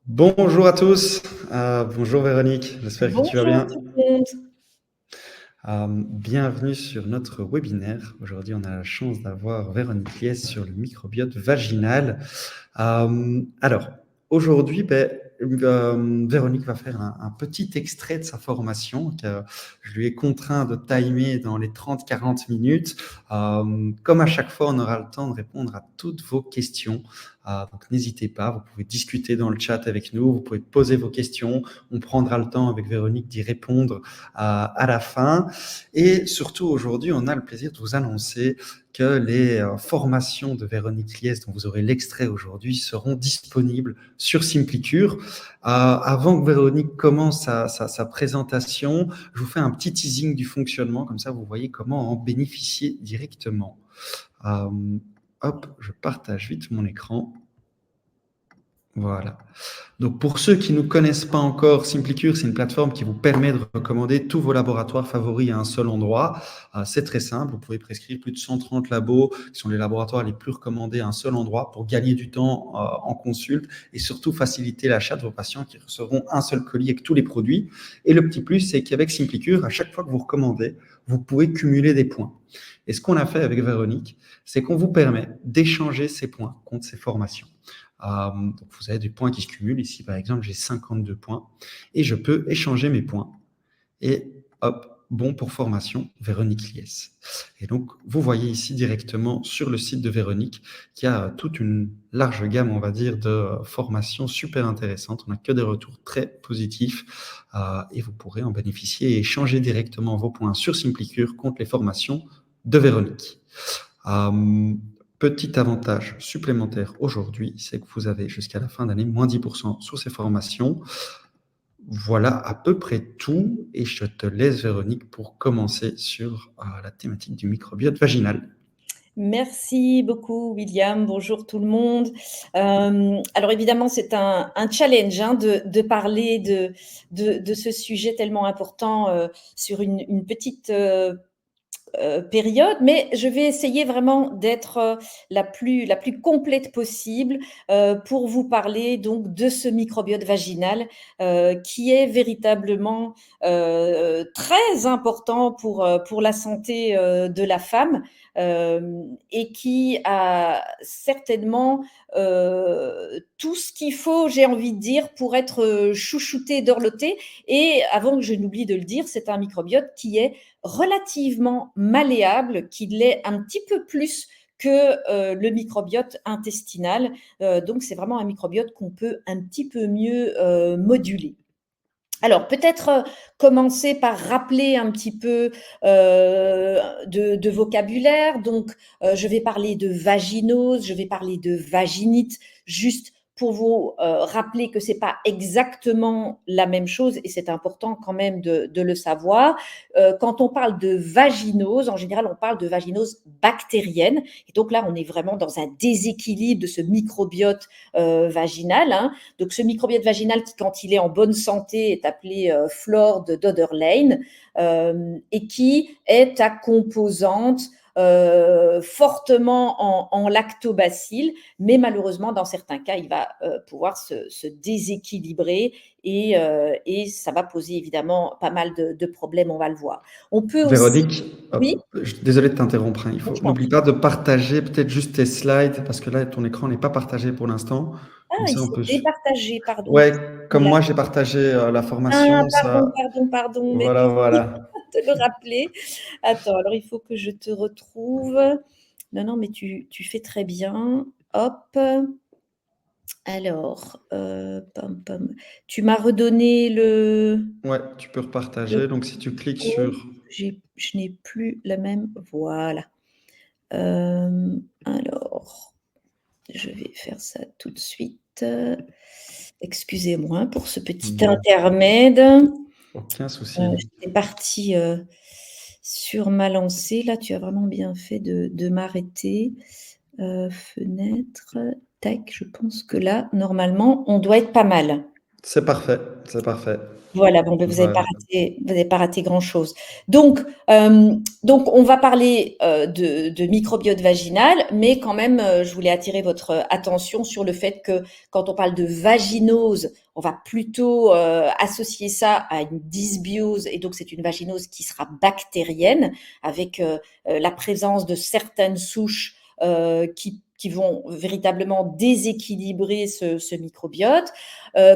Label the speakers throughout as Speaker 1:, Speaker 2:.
Speaker 1: Bonjour à tous. Bonjour Véronique, j'espère que tu vas
Speaker 2: Bonjour
Speaker 1: bien.
Speaker 2: tout le monde.
Speaker 1: Bienvenue sur notre webinaire. Aujourd'hui, on a la chance d'avoir Véronique Liès sur le microbiote vaginal. Alors, aujourd'hui, Véronique va faire un petit extrait de sa formation que je lui ai contraint de timer dans les 30-40 minutes. Comme à chaque fois, on aura le temps de répondre à toutes vos questions. Donc, n'hésitez pas, vous pouvez discuter dans le chat avec nous, vous pouvez poser vos questions. On prendra le temps avec Véronique d'y répondre à la fin. Et surtout, aujourd'hui, on a le plaisir de vous annoncer que les formations de Véronique Liès, dont vous aurez l'extrait aujourd'hui, seront disponibles sur Simplicure. Avant que Véronique commence sa présentation, je vous fais un petit teasing du fonctionnement, comme ça vous voyez comment en bénéficier directement. Hop, je partage vite mon écran. Voilà. Donc, pour ceux qui ne connaissent pas encore, Simplicure, c'est une plateforme qui vous permet de recommander tous vos laboratoires favoris à un seul endroit. C'est très simple. Vous pouvez prescrire plus de 130 labos qui sont les laboratoires les plus recommandés à un seul endroit pour gagner du temps en consulte et surtout faciliter l'achat de vos patients qui recevront un seul colis avec tous les produits. Et le petit plus, c'est qu'avec Simplicure, à chaque fois que vous recommandez, vous pouvez cumuler des points. Et ce qu'on a fait avec Véronique, c'est qu'on vous permet d'échanger ces points contre ces formations. Donc vous avez des points qui se cumulent. Ici, par exemple, j'ai 52 points et je peux échanger mes points. Et hop, bon pour formation, Véronique Liès. Et donc, vous voyez ici directement sur le site de Véronique qu'il y a toute une large gamme, on va dire, de formations super intéressantes. On n'a que des retours très positifs et vous pourrez en bénéficier et échanger directement vos points sur Simplicure contre les formations de Véronique. Petit avantage supplémentaire aujourd'hui, c'est que vous avez jusqu'à la fin d'année moins 10% sur ces formations. Voilà à peu près tout et je te laisse Véronique pour commencer sur la thématique du microbiote vaginal.
Speaker 2: Merci beaucoup William, bonjour tout le monde. Alors évidemment c'est un challenge de parler de ce sujet tellement important sur une petite période, mais je vais essayer vraiment d'être la plus complète possible pour vous parler donc de ce microbiote vaginal qui est véritablement très important pour la santé de la femme et qui a certainement tout ce qu'il faut, j'ai envie de dire, pour être chouchouté, dorloté. Et avant que je n'oublie de le dire, c'est un microbiote qui est relativement malléable, qui l'est un petit peu plus que le microbiote intestinal. Donc, c'est vraiment un microbiote qu'on peut un petit peu mieux moduler. Alors, peut-être commencer par rappeler un petit peu de vocabulaire. Donc, je vais parler de vaginose, je vais parler de vaginite, juste pour vous rappeler que c'est pas exactement la même chose et c'est important quand même de le savoir. Quand on parle de vaginose, en général, on parle de vaginose bactérienne. Et donc là, on est vraiment dans un déséquilibre de ce microbiote vaginal. Hein. Donc, ce microbiote vaginal qui, quand il est en bonne santé, est appelé flore de Dodderlein et qui est à composante fortement en lactobacilles, mais malheureusement, dans certains cas, il va pouvoir se déséquilibrer et ça va poser évidemment pas mal de problèmes, on va le voir. On peut aussi…
Speaker 1: Véronique,
Speaker 2: Oui,
Speaker 1: désolé de t'interrompre.
Speaker 2: je t'en
Speaker 1: N'oublie
Speaker 2: prie.
Speaker 1: pas de partager peut-être juste tes slides parce que là, ton écran n'est pas partagé pour l'instant. Comme
Speaker 2: Ah, il
Speaker 1: ça, on
Speaker 2: s'est
Speaker 1: peut.
Speaker 2: départagé, pardon.
Speaker 1: Ouais, comme moi, j'ai partagé la
Speaker 2: Ah,
Speaker 1: formation,
Speaker 2: pardon,
Speaker 1: ça.
Speaker 2: pardon, pardon,
Speaker 1: Voilà,
Speaker 2: merci
Speaker 1: voilà.
Speaker 2: de le rappeler. Attends, alors il faut que je te retrouve. Non, non, mais tu fais très bien. Hop. Alors, pam, pam. Tu m'as redonné
Speaker 1: Ouais, tu peux
Speaker 2: le
Speaker 1: repartager. Donc, si tu cliques
Speaker 2: code.
Speaker 1: sur.
Speaker 2: Je n'ai plus la même. Voilà. Alors, je vais faire ça tout de suite. Excusez-moi pour ce petit
Speaker 1: Non,
Speaker 2: intermède.
Speaker 1: aucun souci.
Speaker 2: J'étais partie sur ma lancée. Là, tu as vraiment bien fait de m'arrêter. Fenêtre, tac, je pense que là, normalement, on doit être pas mal.
Speaker 1: C'est parfait, c'est parfait.
Speaker 2: Voilà, bon, ben,
Speaker 1: Voilà.
Speaker 2: vous avez pas raté grand-chose. Donc on va parler de microbiote vaginal, mais quand même, je voulais attirer votre attention sur le fait que quand on parle de vaginose, on va plutôt associer ça à une dysbiose, et donc c'est une vaginose qui sera bactérienne, avec la présence de certaines souches qui vont véritablement déséquilibrer ce microbiote.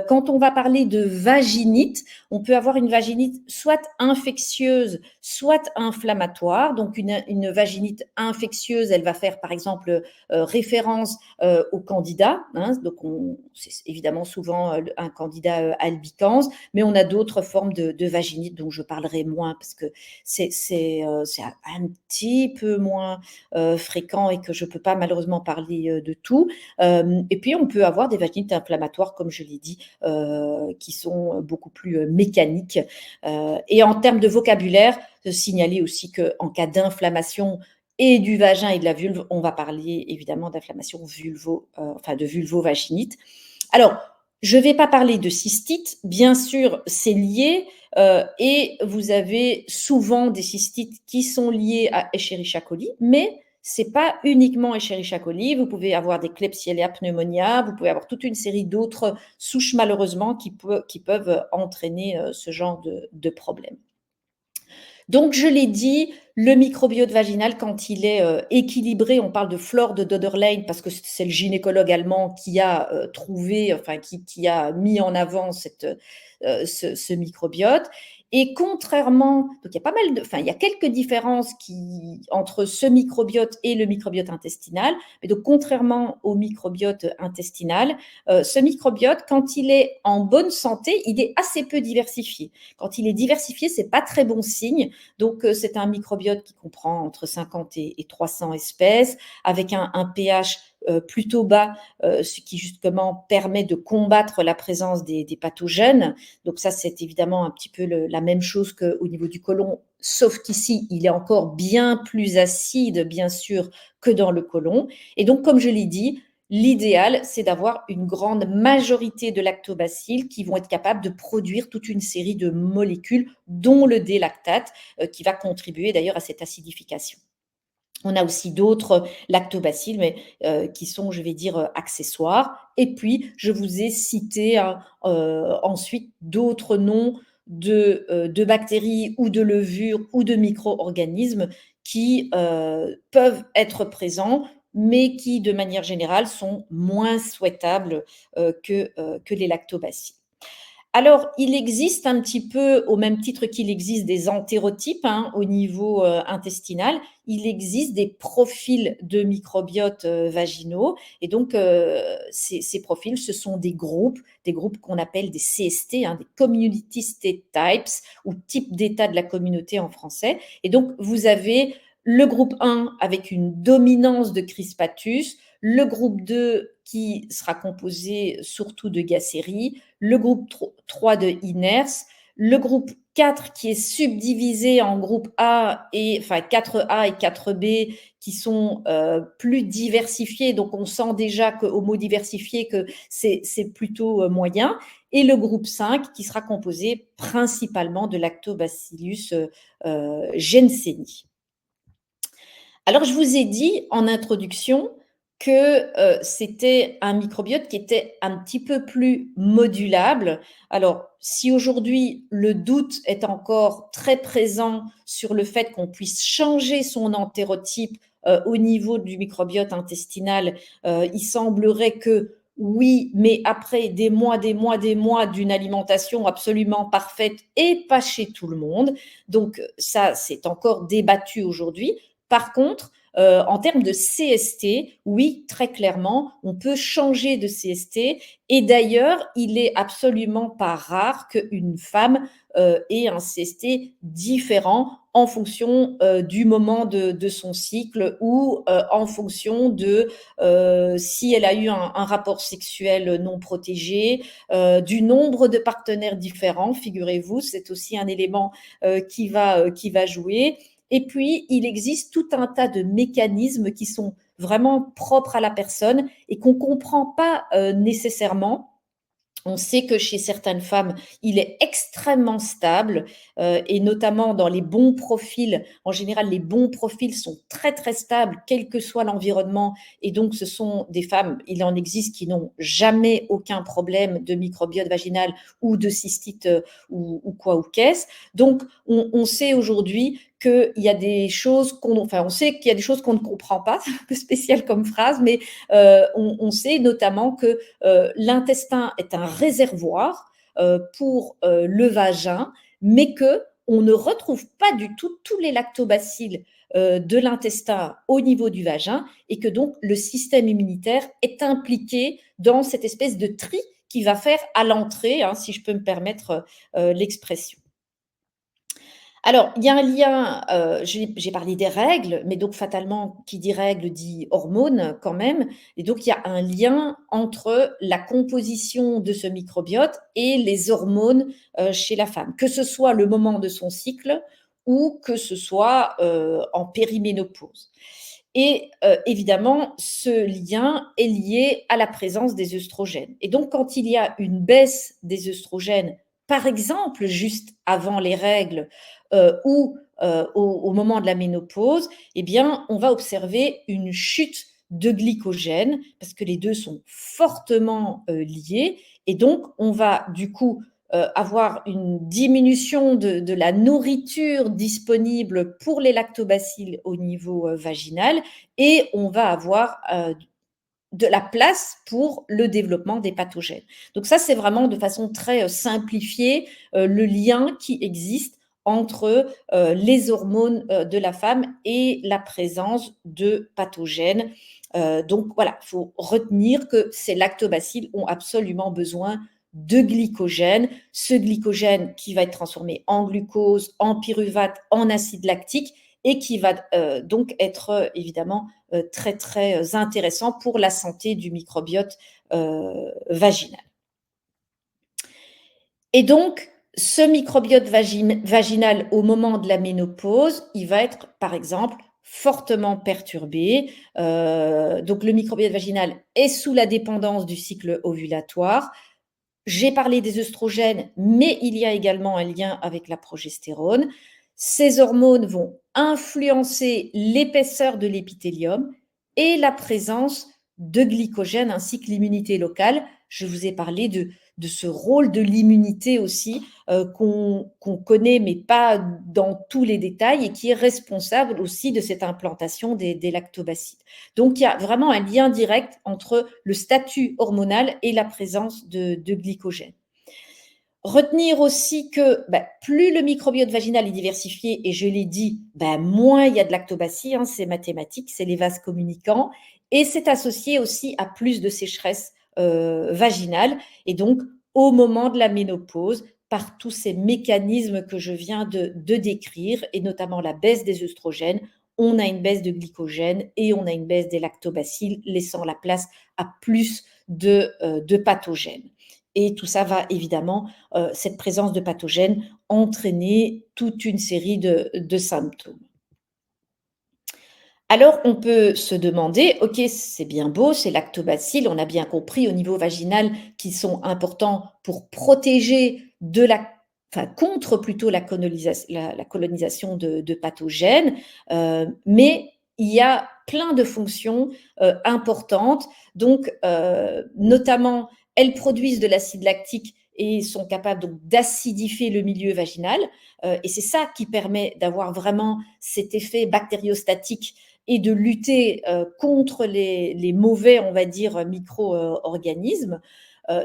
Speaker 2: Quand on va parler de vaginite, on peut avoir une vaginite soit infectieuse, soit inflammatoire. Donc une vaginite infectieuse, elle va faire par exemple référence au candida. Hein, donc c'est évidemment souvent un candida albicans, mais on a d'autres formes de vaginite dont je parlerai moins parce que c'est un petit peu moins fréquent et que je peux pas malheureusement parler de tout. Et puis on peut avoir des vaginites inflammatoires, comme je l'ai dit, qui sont beaucoup plus mécaniques. Et en termes de vocabulaire, signaler aussi qu'en cas d'inflammation et du vagin et de la vulve, on va parler évidemment d'inflammation enfin de vulvovaginite. Alors, je ne vais pas parler de cystite, bien sûr, c'est lié, et vous avez souvent des cystites qui sont liées à Escherichia coli, mais c'est pas uniquement Escherichia coli. Vous pouvez avoir des Klebsiella pneumonia, vous pouvez avoir toute une série d'autres souches malheureusement qui peuvent entraîner ce genre de problème. Donc, je l'ai dit, le microbiote vaginal, quand il est équilibré, on parle de flore de Döderlein parce que c'est le gynécologue allemand qui a trouvé, enfin qui a mis en avant ce microbiote. Et contrairement, donc il y a pas mal de, enfin il y a quelques différences entre ce microbiote et le microbiote intestinal. Mais donc contrairement au microbiote intestinal, ce microbiote, quand il est en bonne santé, il est assez peu diversifié. Quand il est diversifié, c'est pas très bon signe. Donc, c'est un microbiote qui comprend entre 50 et 300 espèces, avec un pH plutôt bas, ce qui justement permet de combattre la présence des pathogènes. Donc ça, c'est évidemment un petit peu la même chose qu'au niveau du côlon, sauf qu'ici, il est encore bien plus acide, bien sûr, que dans le côlon. Et donc, comme je l'ai dit, l'idéal, c'est d'avoir une grande majorité de lactobacilles qui vont être capables de produire toute une série de molécules, dont le délactate, qui va contribuer d'ailleurs à cette acidification. On a aussi d'autres lactobacilles, mais qui sont, je vais dire, accessoires. Et puis, je vous ai cité ensuite d'autres noms de bactéries ou de levures ou de micro-organismes qui peuvent être présents, mais qui, de manière générale, sont moins souhaitables que les lactobacilles. Alors, il existe un petit peu, au même titre qu'il existe des entérotypes hein, au niveau intestinal, il existe des profils de microbiotes vaginaux. Et donc, ces profils, ce sont des groupes qu'on appelle des CST, hein, des Community State Types, ou type d'état de la communauté en français. Et donc, vous avez le groupe 1 avec une dominance de Crispatus, le groupe 2 qui sera composé surtout de Gasseri, le groupe 3 de Iners, le groupe 4 qui est subdivisé en groupe A et enfin 4A et 4B qui sont plus diversifiés. Donc on sent déjà qu'au mot diversifié que c'est plutôt moyen. Et le groupe 5 qui sera composé principalement de Lactobacillus jenseni. Alors, je vous ai dit en introduction que c'était un microbiote qui était un petit peu plus modulable. Alors, si aujourd'hui le doute est encore très présent sur le fait qu'on puisse changer son entérotype au niveau du microbiote intestinal, il semblerait que oui, mais après des mois d'une alimentation absolument parfaite et pas chez tout le monde. Donc ça, c'est encore débattu aujourd'hui. Par contre, en termes de CST, oui, très clairement, on peut changer de CST. Et d'ailleurs, il est absolument pas rare qu'une femme ait un CST différent en fonction du moment de son cycle ou en fonction de si elle a eu un rapport sexuel non protégé, du nombre de partenaires différents, figurez-vous, c'est aussi un élément qui va jouer. Et puis, il existe tout un tas de mécanismes qui sont vraiment propres à la personne et qu'on ne comprend pas nécessairement. On sait que chez certaines femmes, il est extrêmement stable, et notamment dans les bons profils. En général, les bons profils sont très, très stables, quel que soit l'environnement, et donc ce sont des femmes, il en existe qui n'ont jamais aucun problème de microbiote vaginal ou de cystite, ou quoi ou qu'est-ce. Donc on sait aujourd'hui qu'il y a des choses on sait qu'il y a des choses qu'on ne comprend pas, c'est un peu spécial comme phrase, mais on sait notamment que l'intestin est un réservoir pour le vagin, mais que on ne retrouve pas du tout tous les lactobacilles de l'intestin au niveau du vagin, et que donc le système immunitaire est impliqué dans cette espèce de tri qui va faire à l'entrée, hein, si je peux me permettre l'expression. Alors, il y a un lien, j'ai parlé des règles, mais donc fatalement, qui dit règles dit hormones quand même, et donc il y a un lien entre la composition de ce microbiote et les hormones, chez la femme. Que ce soit le moment de son cycle ou que ce soit, en périménopause, et évidemment, ce lien est lié à la présence des œstrogènes, et donc quand il y a une baisse des œstrogènes, par exemple juste avant les règles, ou au moment de la ménopause, eh bien, on va observer une chute de glycogène parce que les 2 sont fortement, liés, et donc on va du coup, avoir une diminution de la nourriture disponible pour les lactobacilles au niveau, vaginal, et on va avoir, de la place pour le développement des pathogènes. Donc ça, c'est vraiment de façon très simplifiée le lien qui existe entre les hormones de la femme et la présence de pathogènes. Donc voilà, il faut retenir que ces lactobacilles ont absolument besoin de glycogène, ce glycogène qui va être transformé en glucose, en pyruvate, en acide lactique, et qui va donc être évidemment très, très intéressant pour la santé du microbiote vaginal. Et donc, ce microbiote vaginal au moment de la ménopause, il va être, par exemple, fortement perturbé. Donc, le microbiote vaginal est sous la dépendance du cycle ovulatoire. J'ai parlé des œstrogènes, mais il y a également un lien avec la progestérone. Ces hormones vont influencer l'épaisseur de l'épithélium et la présence de glycogène ainsi que l'immunité locale. Je vous ai parlé de ce rôle de l'immunité aussi qu'on connaît mais pas dans tous les détails, et qui est responsable aussi de cette implantation des lactobacilles. Donc il y a vraiment un lien direct entre le statut hormonal et la présence de glycogène. Retenir aussi que plus le microbiote vaginal est diversifié, et je l'ai dit, moins il y a de lactobacilles, hein, c'est mathématique, c'est les vases communicants, et c'est associé aussi à plus de sécheresse vaginale, et donc au moment de la ménopause, par tous ces mécanismes que je viens de décrire, et notamment la baisse des œstrogènes, on a une baisse de glycogène et on a une baisse des lactobacilles, laissant la place à plus de pathogènes. Et tout ça va évidemment, cette présence de pathogènes, entraîner toute une série de symptômes. Alors on peut se demander: «OK, c'est bien beau, ces lactobacilles, on a bien compris au niveau vaginal qu'ils sont importants pour protéger contre plutôt la colonisation de pathogènes, mais il y a plein de fonctions, importantes». Donc, notamment, elles produisent de l'acide lactique et sont capables donc d'acidifier le milieu vaginal, et c'est ça qui permet d'avoir vraiment cet effet bactériostatique et de lutter contre les mauvais, on va dire, micro-organismes.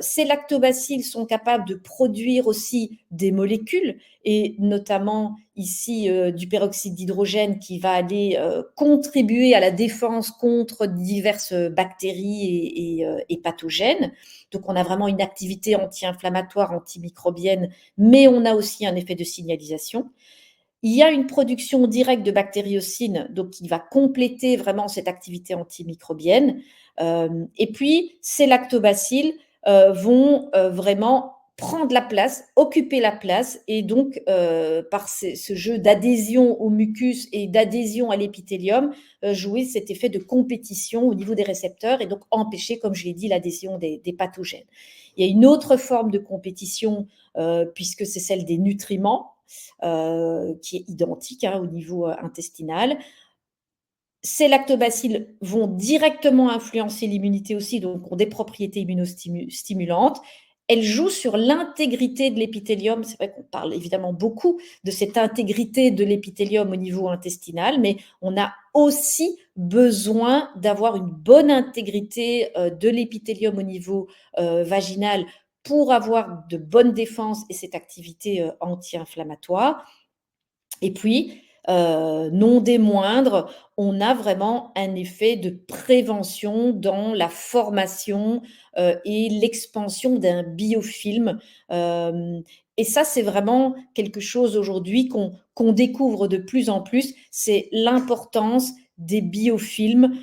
Speaker 2: Ces lactobacilles sont capables de produire aussi des molécules, et notamment ici du peroxyde d'hydrogène, qui va aller contribuer à la défense contre diverses bactéries et pathogènes. Donc on a vraiment une activité anti-inflammatoire, antimicrobienne, mais on a aussi un effet de signalisation. Il y a une production directe de bactériocines, donc qui va compléter vraiment cette activité antimicrobienne. Et puis, ces lactobacilles vont vraiment prendre la place, occuper la place, et donc par ce jeu d'adhésion au mucus et d'adhésion à l'épithélium, jouer cet effet de compétition au niveau des récepteurs et donc empêcher, comme je l'ai dit, l'adhésion des pathogènes. Il y a une autre forme de compétition, puisque c'est celle des nutriments, qui est identique au niveau intestinal. Ces lactobacilles vont directement influencer l'immunité aussi, donc ont des propriétés immunostimulantes. Elles jouent sur l'intégrité de l'épithélium. C'est vrai qu'on parle évidemment beaucoup de cette intégrité de l'épithélium au niveau intestinal, mais on a aussi besoin d'avoir une bonne intégrité de l'épithélium au niveau vaginal pour avoir de bonnes défenses et cette activité anti-inflammatoire. Et puis, non des moindres, on a vraiment un effet de prévention dans la formation et l'expansion d'un biofilm. Et ça, c'est vraiment quelque chose aujourd'hui qu'on découvre de plus en plus, c'est l'importance des biofilms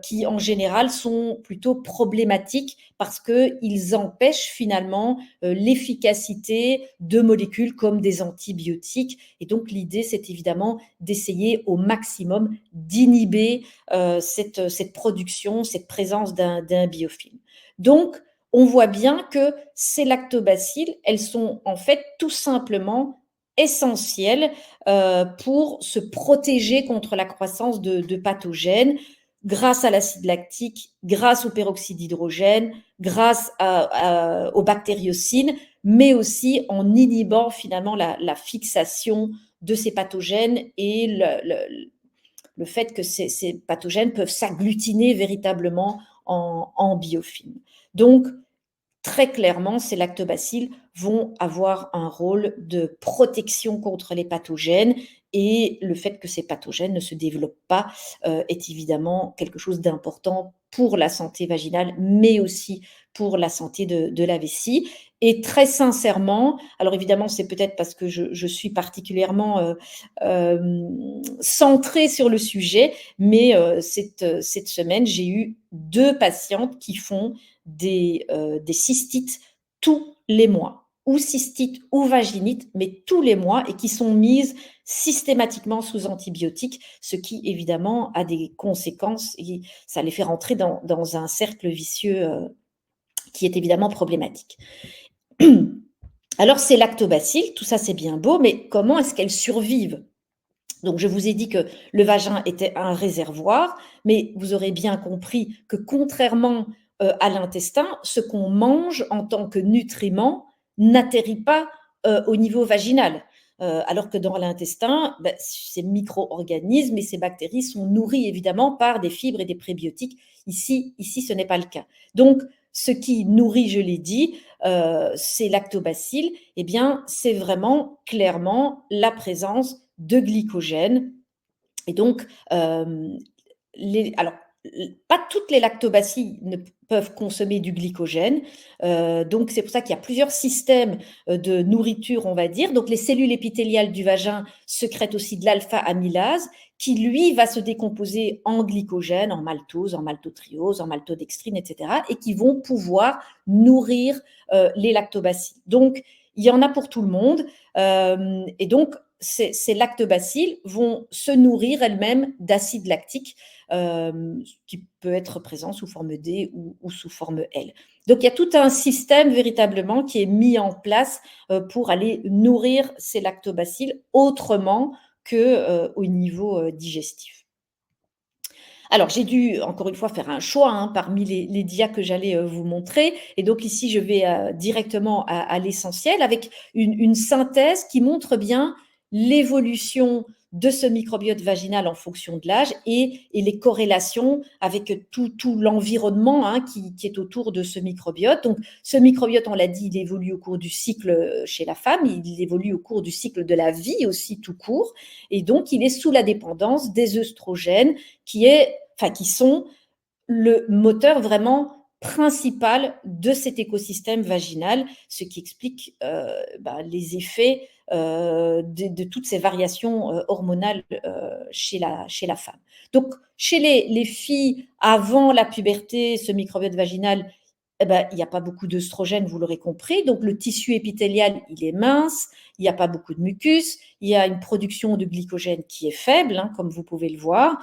Speaker 2: qui, en général, sont plutôt problématiques parce qu'ils empêchent finalement l'efficacité de molécules comme des antibiotiques. Et donc, l'idée, c'est évidemment d'essayer au maximum d'inhiber cette production, cette présence d'un biofilm. Donc, on voit bien que ces lactobacilles, elles sont en fait tout simplement essentielles pour se protéger contre la croissance de pathogènes grâce à l'acide lactique, grâce au peroxyde d'hydrogène, grâce aux bactériocines, mais aussi en inhibant finalement la fixation de ces pathogènes et le fait que ces pathogènes peuvent s'agglutiner véritablement en biofilm. Donc, très clairement, ces lactobacilles vont avoir un rôle de protection contre les pathogènes, et le fait que ces pathogènes ne se développent pas est évidemment quelque chose d'important pour la santé vaginale, mais aussi pour la santé de la vessie. Et très sincèrement, alors évidemment, c'est peut-être parce que je suis particulièrement centrée sur le sujet, mais cette semaine, j'ai eu 2 patientes qui font des cystites tous les mois, ou cystites ou vaginites, mais tous les mois, et qui sont mises systématiquement sous antibiotiques, ce qui évidemment a des conséquences et ça les fait rentrer dans un cercle vicieux qui est évidemment problématique. Alors ces lactobacilles, tout ça c'est bien beau, mais comment est-ce qu'elles survivent? Donc je vous ai dit que le vagin était un réservoir, mais vous aurez bien compris que contrairement à l'intestin, ce qu'on mange en tant que nutriments n'atterrit pas au niveau vaginal. Alors que dans l'intestin, ces micro-organismes et ces bactéries sont nourris évidemment par des fibres et des prébiotiques. Ici ce n'est pas le cas. Donc, ce qui nourrit, je l'ai dit, ces lactobacilles, eh bien, c'est vraiment clairement la présence de glycogène. Et donc, alors, pas toutes les lactobacilles ne peuvent consommer du glycogène. Donc, c'est pour ça qu'il y a plusieurs systèmes de nourriture, on va dire. Donc, les cellules épithéliales du vagin secrètent aussi de l'alpha-amylase qui, lui, va se décomposer en glycogène, en maltose, en maltotriose, en maltodextrine, etc. et qui vont pouvoir nourrir les lactobacilles. Donc, il y en a pour tout le monde. Et donc, ces lactobacilles vont se nourrir elles-mêmes d'acide lactique qui peut être présent sous forme D ou sous forme L. Donc, il y a tout un système véritablement qui est mis en place pour aller nourrir ces lactobacilles autrement qu'au niveau digestif. Alors, j'ai dû, encore une fois, faire un choix parmi les dias que j'allais vous montrer. Et donc, ici, je vais directement à l'essentiel avec une synthèse qui montre bien l'évolution de ce microbiote vaginal en fonction de l'âge et les corrélations avec tout l'environnement qui est autour de ce microbiote. Donc, ce microbiote, on l'a dit, il évolue au cours du cycle chez la femme, il évolue au cours du cycle de la vie aussi tout court. Et donc, il est sous la dépendance des œstrogènes qui sont le moteur vraiment principal de cet écosystème vaginal, ce qui explique les effets de toutes ces variations hormonales chez la femme. Donc, chez les filles, avant la puberté, ce microbiote vaginal, eh ben, il n'y a pas beaucoup d'œstrogène, vous l'aurez compris, donc le tissu épithélial, il est mince, il n'y a pas beaucoup de mucus, il y a une production de glycogène qui est faible, hein, comme vous pouvez le voir.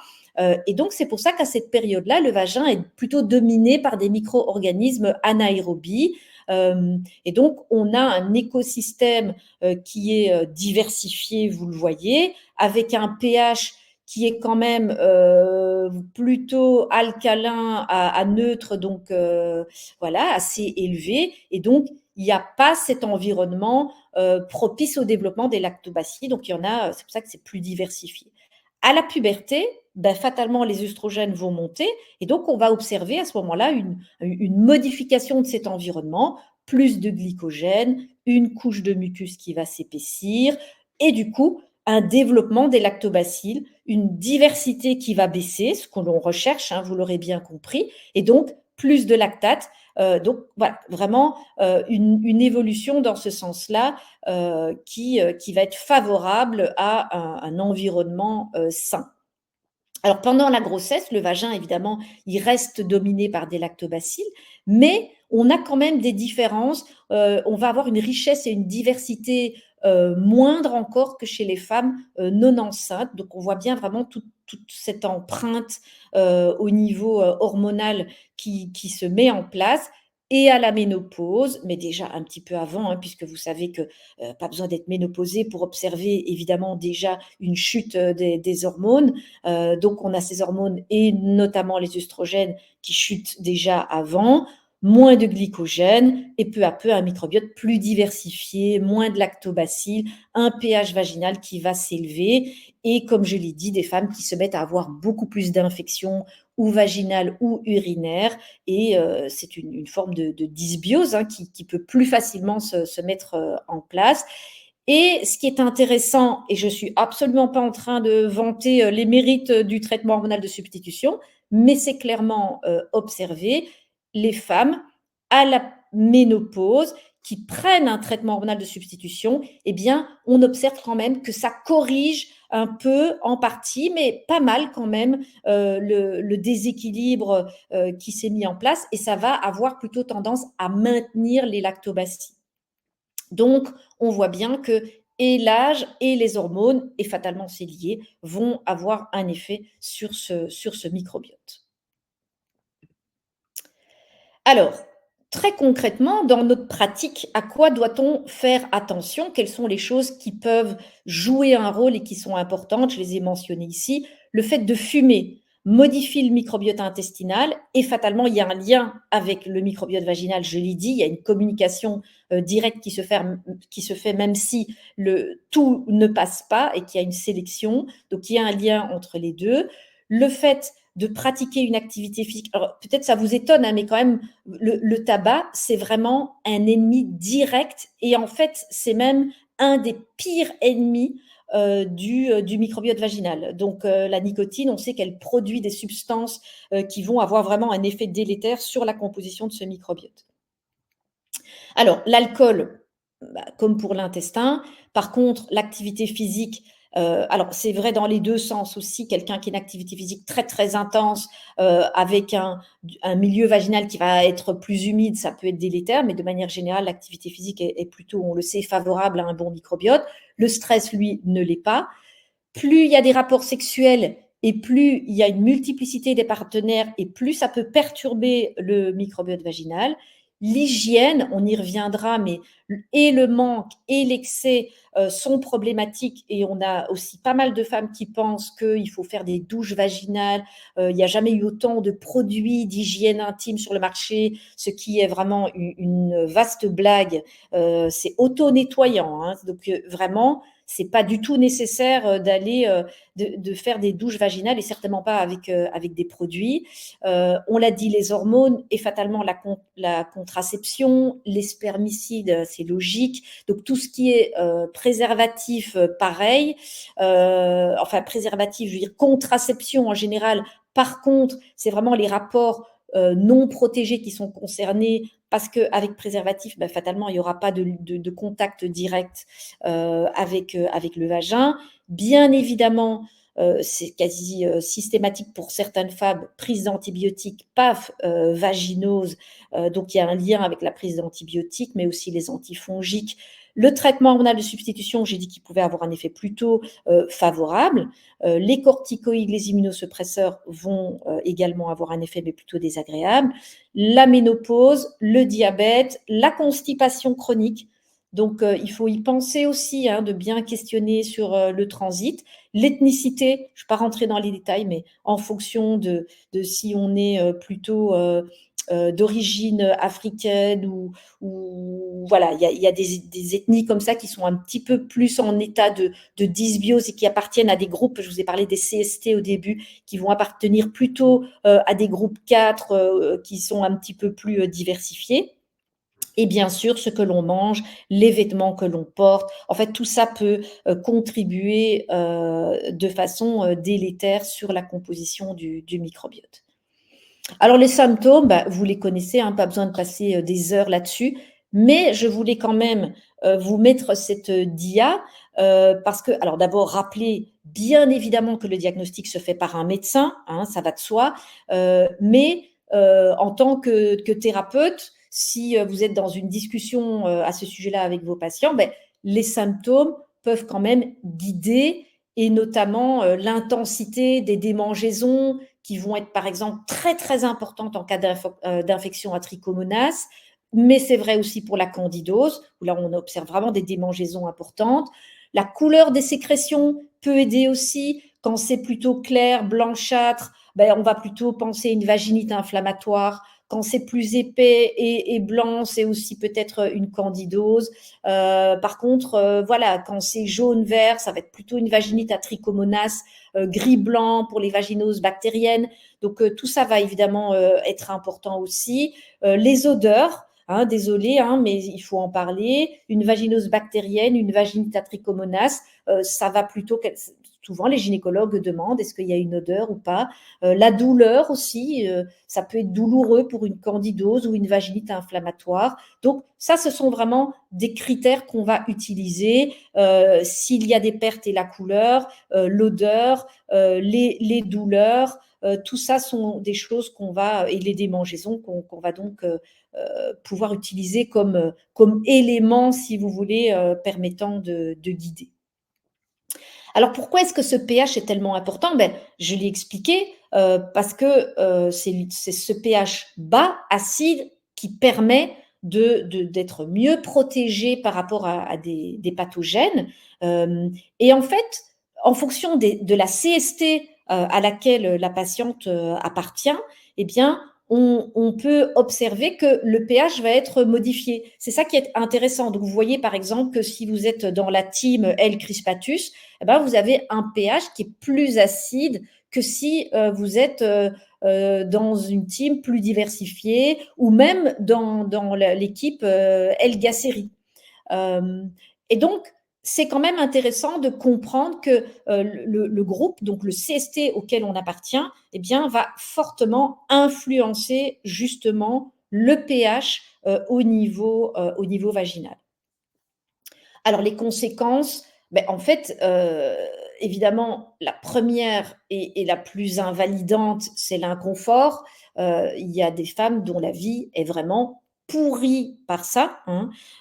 Speaker 2: Et donc, c'est pour ça qu'à cette période-là, le vagin est plutôt dominé par des micro-organismes anaérobies. Et donc, on a un écosystème qui est diversifié, vous le voyez, avec un pH qui est quand même plutôt alcalin à neutre, donc voilà, assez élevé. Et donc, il n'y a pas cet environnement propice au développement des lactobacilles. Donc, il y en a, c'est pour ça que c'est plus diversifié. À la puberté, ben, fatalement, les œstrogènes vont monter et donc on va observer à ce moment-là une modification de cet environnement, plus de glycogène, une couche de mucus qui va s'épaissir et du coup, un développement des lactobacilles, une diversité qui va baisser, ce que l'on recherche, hein, vous l'aurez bien compris, et donc plus de lactate. Donc voilà, vraiment une évolution dans ce sens-là qui va être favorable à un environnement sain. Alors pendant la grossesse, le vagin, évidemment, il reste dominé par des lactobacilles, mais on a quand même des différences. On va avoir une richesse et une diversité moindre encore que chez les femmes non enceintes. Donc on voit bien vraiment toute cette empreinte au niveau hormonal qui se met en place. Et à la ménopause, mais déjà un petit peu avant, hein, puisque vous savez que pas besoin d'être ménopausée pour observer évidemment déjà une chute des hormones. Donc, on a ces hormones et notamment les œstrogènes qui chutent déjà avant, moins de glycogène et peu à peu un microbiote plus diversifié, moins de lactobacilles, un pH vaginal qui va s'élever et comme je l'ai dit, des femmes qui se mettent à avoir beaucoup plus d'infections ou vaginales ou urinaires et c'est une forme de dysbiose hein, qui peut plus facilement se mettre en place. Et ce qui est intéressant, et je suis absolument pas en train de vanter les mérites du traitement hormonal de substitution, mais c'est clairement observé, les femmes à la ménopause qui prennent un traitement hormonal de substitution, eh bien, on observe quand même que ça corrige un peu en partie, mais pas mal quand même, le déséquilibre qui s'est mis en place et ça va avoir plutôt tendance à maintenir les lactobacilles. Donc, on voit bien que et l'âge et les hormones, et fatalement c'est lié, vont avoir un effet sur ce microbiote. Alors, très concrètement, dans notre pratique, à quoi doit-on faire attention? Quelles sont les choses qui peuvent jouer un rôle et qui sont importantes? Je les ai mentionnées ici. Le fait de fumer modifie le microbiote intestinal et fatalement, il y a un lien avec le microbiote vaginal, je l'ai dit, il y a une communication directe qui se fait même si tout ne passe pas et qu'il y a une sélection. Donc, il y a un lien entre les deux. Le fait de pratiquer une activité physique, alors peut-être ça vous étonne, hein, mais quand même, le tabac, c'est vraiment un ennemi direct et en fait, c'est même un des pires ennemis du microbiote vaginal. Donc, la nicotine, on sait qu'elle produit des substances qui vont avoir vraiment un effet délétère sur la composition de ce microbiote. Alors, l'alcool, bah, comme pour l'intestin. Par contre, l'activité physique, alors c'est vrai dans les 2 sens aussi. Quelqu'un qui a une activité physique très, très intense, avec un milieu vaginal qui va être plus humide, ça peut être délétère, mais de manière générale, l'activité physique est plutôt, on le sait, favorable à un bon microbiote. Le stress, lui, ne l'est pas. Plus il y a des rapports sexuels et plus il y a une multiplicité des partenaires et plus ça peut perturber le microbiote vaginal. L'hygiène, on y reviendra, mais et le manque et l'excès sont problématiques et on a aussi pas mal de femmes qui pensent qu'il faut faire des douches vaginales. Il n'y a jamais eu autant de produits d'hygiène intime sur le marché, ce qui est vraiment une vaste blague. C'est auto-nettoyant, hein, donc vraiment, c'est pas du tout nécessaire d'aller de faire des douches vaginales et certainement pas avec des produits. On l'a dit, les hormones et fatalement la contraception, les spermicides, c'est logique. Donc tout ce qui est préservatif, pareil. Enfin préservatif, je veux dire contraception en général. Par contre, c'est vraiment les rapports non protégés qui sont concernés parce qu'avec préservatif, ben, fatalement, il n'y aura pas de contact direct avec le vagin. Bien évidemment, c'est quasi systématique pour certaines femmes, prise d'antibiotiques, paf, vaginose. Donc, il y a un lien avec la prise d'antibiotiques, mais aussi les antifongiques. Le traitement hormonal de substitution, j'ai dit qu'il pouvait avoir un effet plutôt favorable. Les corticoïdes, les immunosuppresseurs vont également avoir un effet, mais plutôt désagréable. La ménopause, le diabète, la constipation chronique. Donc, il faut y penser aussi, de bien questionner sur le transit. L'ethnicité, je ne vais pas rentrer dans les détails, mais en fonction de si on est plutôt d'origine africaine ou voilà, il y a des ethnies comme ça qui sont un petit peu plus en état de dysbiose et qui appartiennent à des groupes, je vous ai parlé des CST au début, qui vont appartenir plutôt à des groupes 4 qui sont un petit peu plus diversifiés. Et bien sûr, ce que l'on mange, les vêtements que l'on porte, en fait, tout ça peut contribuer de façon délétère sur la composition du microbiote. Alors, les symptômes, vous les connaissez, pas besoin de passer des heures là-dessus, mais je voulais quand même vous mettre cette dia parce que, alors d'abord, rappelez bien évidemment que le diagnostic se fait par un médecin, ça va de soi, mais en tant que thérapeute, si vous êtes dans une discussion à ce sujet-là avec vos patients, les symptômes peuvent quand même guider et notamment l'intensité des démangeaisons qui vont être par exemple très très importantes en cas d'infection à trichomonas, mais c'est vrai aussi pour la candidose, où là on observe vraiment des démangeaisons importantes. La couleur des sécrétions peut aider aussi. Quand c'est plutôt clair, blanchâtre, on va plutôt penser à une vaginite inflammatoire. Quand c'est plus épais et blanc, c'est aussi peut-être une candidose. Par contre, voilà, quand c'est jaune-vert, ça va être plutôt une vaginite à trichomonas, gris-blanc pour les vaginoses bactériennes. Donc, tout ça va évidemment être important aussi. Les odeurs, désolé, mais il faut en parler. Une vaginose bactérienne, une vaginite à trichomonas, ça va plutôt... Souvent, les gynécologues demandent est-ce qu'il y a une odeur ou pas. La douleur aussi, ça peut être douloureux pour une candidose ou une vaginite inflammatoire. Donc, ça, ce sont vraiment des critères qu'on va utiliser. S'il y a des pertes et la couleur, l'odeur, les douleurs, tout ça sont des choses qu'on va, et les démangeaisons qu'on va donc pouvoir utiliser comme élément, si vous voulez, permettant de guider. Alors, pourquoi est-ce que ce pH est tellement important? Je l'ai expliqué, parce que c'est ce pH bas, acide, qui permet d'être mieux protégé par rapport à des pathogènes. Et en fait, en fonction de la CST à laquelle la patiente appartient, eh bien, on peut observer que le pH va être modifié. C'est ça qui est intéressant. Donc, vous voyez par exemple que si vous êtes dans la team L. crispatus, vous avez un pH qui est plus acide que si vous êtes dans une team plus diversifiée ou même dans l'équipe L. gasseri. Et donc, c'est quand même intéressant de comprendre que le groupe, donc le CST auquel on appartient, va fortement influencer justement le pH au niveau vaginal. Alors, les conséquences, en fait, évidemment, la première et la plus invalidante, c'est l'inconfort. Il y a des femmes dont la vie est vraiment pourrie par ça,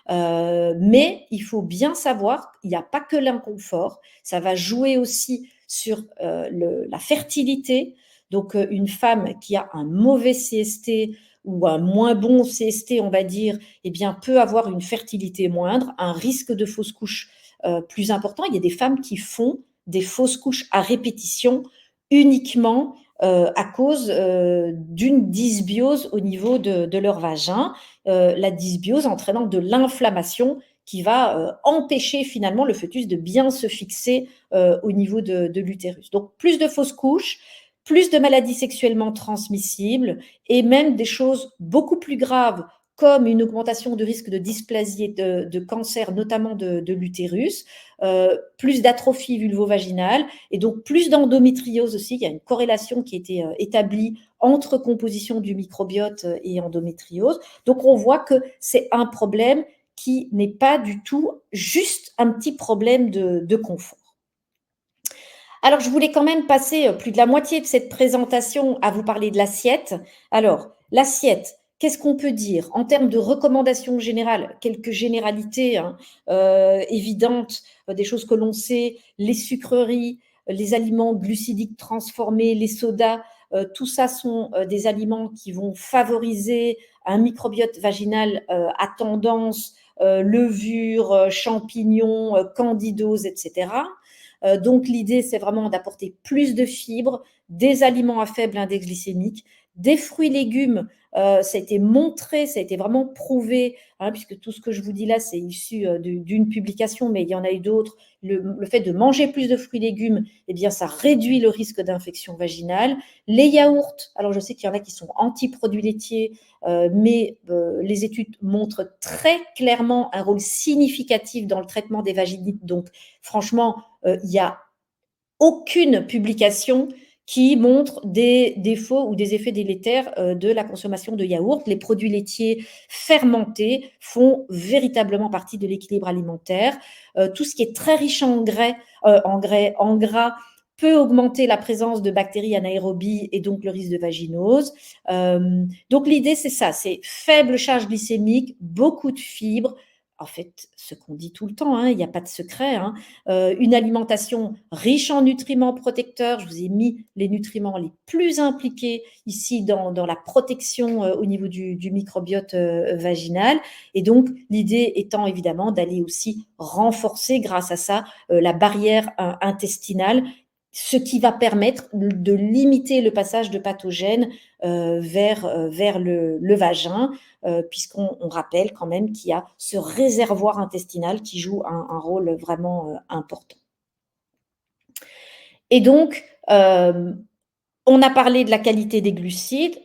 Speaker 2: mais il faut bien savoir qu'il n'y a pas que l'inconfort, ça va jouer aussi sur la fertilité. Donc, une femme qui a un mauvais CST ou un moins bon CST, on va dire, peut avoir une fertilité moindre, un risque de fausse couche plus important. Il y a des femmes qui font des fausses couches à répétition uniquement à cause d'une dysbiose au niveau de leur vagin, la dysbiose entraînant de l'inflammation qui va empêcher finalement le fœtus de bien se fixer au niveau de l'utérus. Donc, plus de fausses couches, plus de maladies sexuellement transmissibles et même des choses beaucoup plus graves comme une augmentation de risque de dysplasie et de cancer, notamment de l'utérus, plus d'atrophie vulvovaginale et donc plus d'endométriose aussi. Il y a une corrélation qui a été établie entre composition du microbiote et endométriose. Donc, on voit que c'est un problème qui n'est pas du tout juste un petit problème de confort. Alors, je voulais quand même passer plus de la moitié de cette présentation à vous parler de l'assiette. Alors, l'assiette, qu'est-ce qu'on peut dire en termes de recommandations générales? Quelques généralités hein, évidentes, des choses que l'on sait, les sucreries, les aliments glucidiques transformés, les sodas, tout ça sont des aliments qui vont favoriser un microbiote vaginal à tendance levure, champignons, candidose, etc. Donc l'idée, c'est vraiment d'apporter plus de fibres, des aliments à faible index glycémique, des fruits et légumes. Ça a été montré, ça a été vraiment prouvé, hein, puisque tout ce que je vous dis là, c'est issu d'une publication, mais il y en a eu d'autres. Le fait de manger plus de fruits et légumes, eh bien, ça réduit le risque d'infection vaginale. Les yaourts, alors je sais qu'il y en a qui sont anti-produits laitiers, mais les études montrent très clairement un rôle significatif dans le traitement des vaginites. Donc, franchement, il n'y a aucune publication qui montre des défauts ou des effets délétères de la consommation de yaourt. Les produits laitiers fermentés font véritablement partie de l'équilibre alimentaire. Tout ce qui est très riche en gras, peut augmenter la présence de bactéries anaérobies et donc le risque de vaginose. Donc l'idée, c'est ça, c'est faible charge glycémique, beaucoup de fibres. En fait, ce qu'on dit tout le temps, hein, il n'y a pas de secret. Hein, une alimentation riche en nutriments protecteurs. Je vous ai mis les nutriments les plus impliqués ici dans la protection au niveau du microbiote vaginal. Et donc, l'idée étant évidemment d'aller aussi renforcer grâce à ça la barrière intestinale, ce qui va permettre de limiter le passage de pathogènes vers le vagin, puisqu'on rappelle quand même qu'il y a ce réservoir intestinal qui joue un rôle vraiment important. Et donc, on a parlé de la qualité des glucides,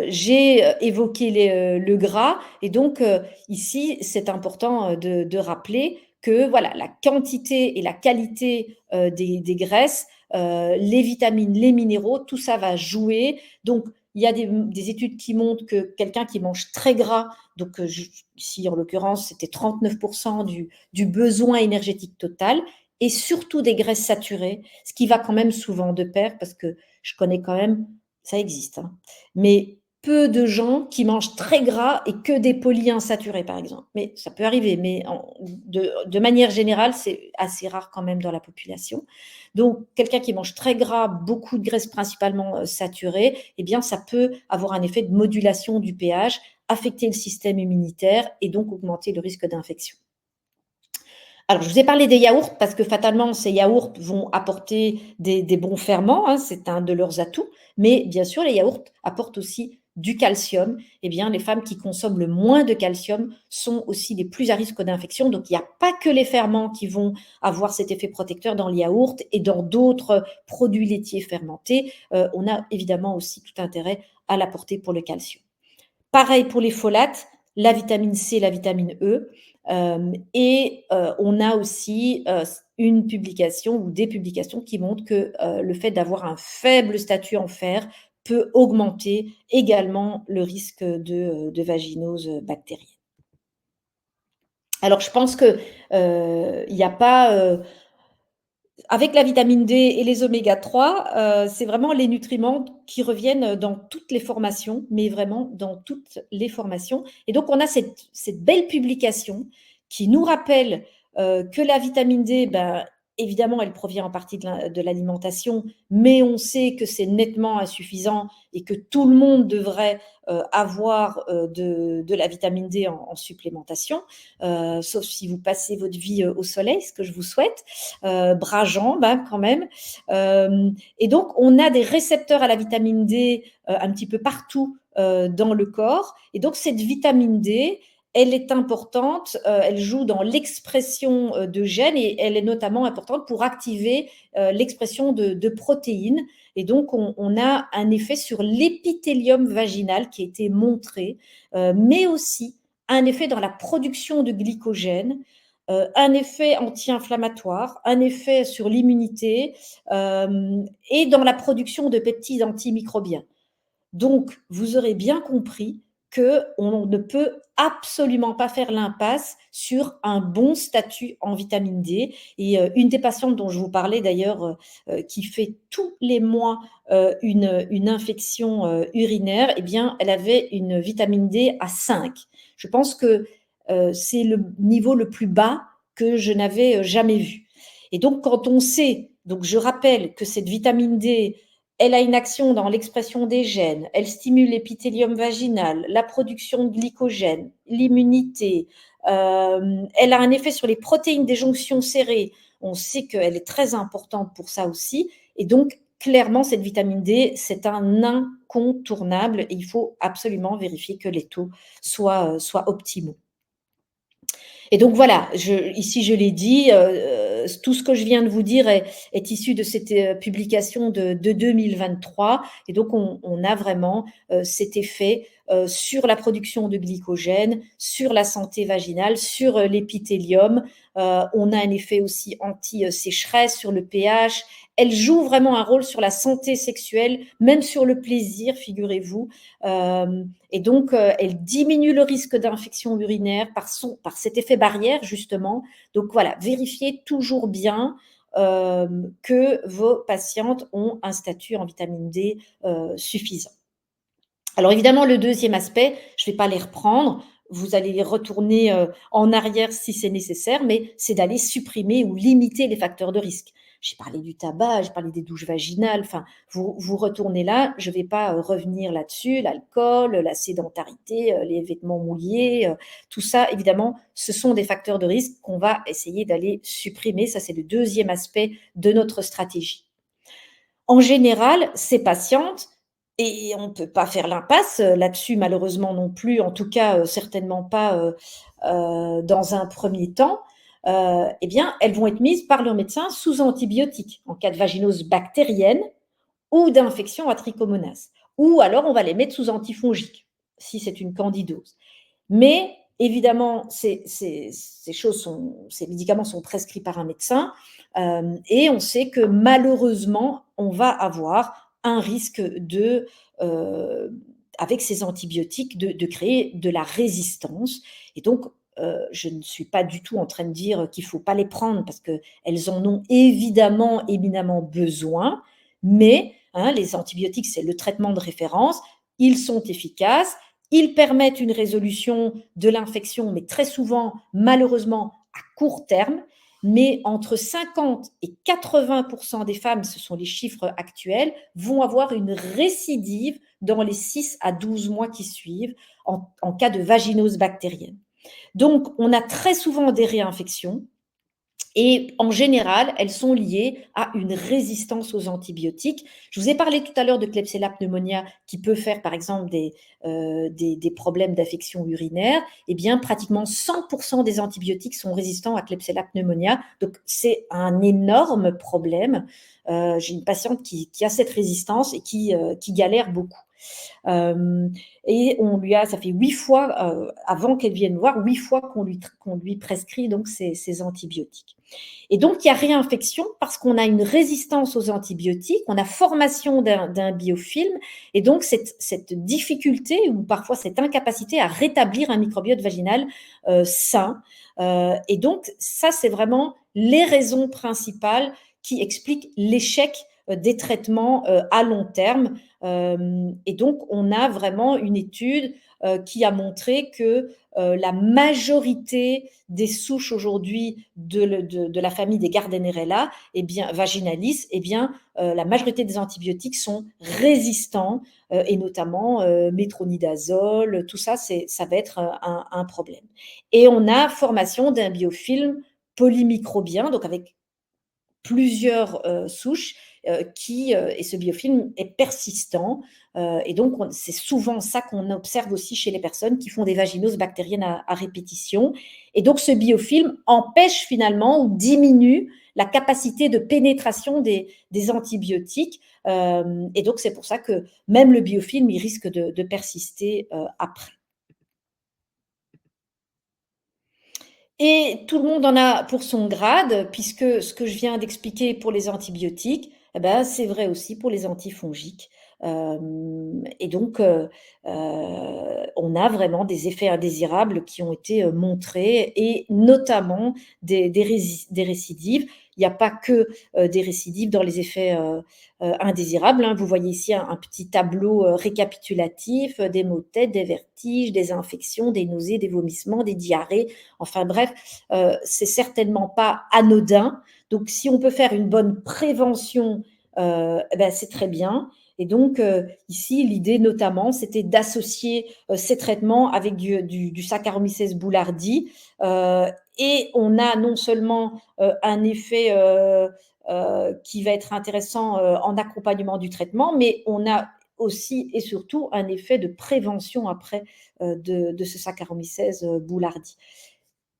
Speaker 2: j'ai évoqué le gras et donc ici, c'est important de rappeler que voilà, la quantité et la qualité des graisses, les vitamines, les minéraux, tout ça va jouer. Donc, il y a des études qui montrent que quelqu'un qui mange très gras, donc ici en l'occurrence, c'était 39% du besoin énergétique total, et surtout des graisses saturées, ce qui va quand même souvent de pair parce que je connais quand même, ça existe, hein, mais peu de gens qui mangent très gras et que des polyinsaturés, par exemple. Mais ça peut arriver, mais de manière générale, c'est assez rare quand même dans la population. Donc, quelqu'un qui mange très gras, beaucoup de graisses principalement saturées, eh bien, ça peut avoir un effet de modulation du pH, affecter le système immunitaire et donc augmenter le risque d'infection. Alors, je vous ai parlé des yaourts parce que fatalement, ces yaourts vont apporter des bons ferments, hein, c'est un de leurs atouts. Mais bien sûr, les yaourts apportent aussi du calcium. Eh bien, les femmes qui consomment le moins de calcium sont aussi les plus à risque d'infection. Donc, il n'y a pas que les ferments qui vont avoir cet effet protecteur dans le yaourt et dans d'autres produits laitiers fermentés. On a évidemment aussi tout intérêt à l'apporter pour le calcium. Pareil pour les folates, la vitamine C, la vitamine E. On a aussi une publication ou des publications qui montrent que le fait d'avoir un faible statut en fer peut augmenter également le risque de vaginose bactérienne. Alors, je pense que il n'y a pas avec la vitamine D et les oméga 3, c'est vraiment les nutriments qui reviennent dans toutes les formations, mais vraiment dans toutes les formations. Et donc, on a cette belle publication qui nous rappelle que la vitamine D, ben, évidemment, elle provient en partie de l'alimentation, mais on sait que c'est nettement insuffisant et que tout le monde devrait avoir de la vitamine D en supplémentation, sauf si vous passez votre vie au soleil, ce que je vous souhaite, bras, jambes hein, quand même. Et donc, on a des récepteurs à la vitamine D un petit peu partout dans le corps. Et donc, cette vitamine D, elle est importante, elle joue dans l'expression de gènes et elle est notamment importante pour activer l'expression de protéines. Et donc, on a un effet sur l'épithélium vaginal qui a été montré, mais aussi un effet dans la production de glycogène, un effet anti-inflammatoire, un effet sur l'immunité et dans la production de peptides antimicrobiens. Donc, vous aurez bien compris qu'on ne peut absolument pas faire l'impasse sur un bon statut en vitamine D. Et une des patientes dont je vous parlais d'ailleurs, qui fait tous les mois une infection urinaire, eh bien, elle avait une vitamine D à 5. Je pense que c'est le niveau le plus bas que je n'avais jamais vu. Et donc, quand on sait, donc je rappelle que cette vitamine D, elle a une action dans l'expression des gènes, elle stimule l'épithélium vaginal, la production de glycogène, l'immunité, elle a un effet sur les protéines des jonctions serrées. On sait qu'elle est très importante pour ça aussi. Et donc, clairement, cette vitamine D, c'est un incontournable et il faut absolument vérifier que les taux soient optimaux. Et donc voilà, ici je l'ai dit, tout ce que je viens de vous dire est issu de cette publication de 2023. Et donc on a vraiment cet effet sur la production de glycogène, sur la santé vaginale, sur l'épithélium. On a un effet aussi anti-sécheresse sur le pH. Elle joue vraiment un rôle sur la santé sexuelle, même sur le plaisir, figurez-vous. Et donc, elle diminue le risque d'infection urinaire par cet effet barrière, justement. Donc voilà, vérifiez toujours bien que vos patientes ont un statut en vitamine D suffisant. Alors évidemment, le deuxième aspect, je ne vais pas les reprendre, vous allez les retourner en arrière si c'est nécessaire, mais c'est d'aller supprimer ou limiter les facteurs de risque. J'ai parlé du tabac, j'ai parlé des douches vaginales, enfin, vous retournez là, je ne vais pas revenir là-dessus, l'alcool, la sédentarité, les vêtements mouillés, tout ça, évidemment, ce sont des facteurs de risque qu'on va essayer d'aller supprimer. Ça, c'est le deuxième aspect de notre stratégie. En général, ces patientes, et on ne peut pas faire l'impasse là-dessus malheureusement non plus, en tout cas certainement pas dans un premier temps, eh bien, elles vont être mises par leur médecin sous antibiotiques en cas de vaginose bactérienne ou d'infection à trichomonas. Ou alors on va les mettre sous antifongiques si c'est une candidose. Mais évidemment, ces médicaments sont prescrits par un médecin et on sait que malheureusement, on va avoir un risque avec ces antibiotiques, de créer de la résistance. Et donc, je ne suis pas du tout en train de dire qu'il ne faut pas les prendre parce qu'elles en ont évidemment éminemment besoin, mais les antibiotiques, c'est le traitement de référence, ils sont efficaces, ils permettent une résolution de l'infection, mais très souvent, malheureusement, à court terme. Mais entre 50 et 80% des femmes, ce sont les chiffres actuels, vont avoir une récidive dans les 6 à 12 mois qui suivent en cas de vaginose bactérienne. Donc, on a très souvent des réinfections. Et en général, elles sont liées à une résistance aux antibiotiques. Je vous ai parlé tout à l'heure de Klebsiella pneumonia qui peut faire par exemple des problèmes d'affection urinaire. Eh bien, pratiquement 100% des antibiotiques sont résistants à Klebsiella pneumonia. Donc, c'est un énorme problème. J'ai une patiente qui a cette résistance et qui galère beaucoup. Et ça fait 8 fois, avant qu'elle vienne voir, 8 fois qu'on lui prescrit donc ces antibiotiques. Et donc, il y a réinfection parce qu'on a une résistance aux antibiotiques, on a formation d'un biofilm, et donc cette difficulté ou parfois cette incapacité à rétablir un microbiote vaginal sain. Et donc, ça, c'est vraiment les raisons principales qui expliquent l'échec des traitements à long terme. Et donc, on a vraiment une étude qui a montré que la majorité des souches aujourd'hui de la famille des Gardnerella, vaginalis, la majorité des antibiotiques sont résistants et notamment métronidazole, tout ça, ça va être un problème. Et on a formation d'un biofilm polymicrobien, donc avec plusieurs souches et ce biofilm est persistant. Et donc, c'est souvent ça qu'on observe aussi chez les personnes qui font des vaginoses bactériennes à répétition. Et donc, ce biofilm empêche finalement ou diminue la capacité de pénétration des antibiotiques. Et donc, c'est pour ça que même le biofilm, il risque de persister après. Et tout le monde en a pour son grade, puisque ce que je viens d'expliquer pour les antibiotiques, c'est vrai aussi pour les antifongiques. Et donc, on a vraiment des effets indésirables qui ont été montrés, et notamment des récidives. Il n'y a pas que des récidives dans les effets indésirables, hein. Vous voyez ici un petit tableau récapitulatif, des maux de tête, des vertiges, des infections, des nausées, des vomissements, des diarrhées. Enfin bref, c'est certainement pas anodin. Donc si on peut faire une bonne prévention, ben, c'est très bien. Et donc, ici, l'idée notamment, c'était d'associer ces traitements avec du Saccharomyces boulardii. Et on a non seulement un effet qui va être intéressant en accompagnement du traitement, mais on a aussi et surtout un effet de prévention après de ce Saccharomyces boulardii.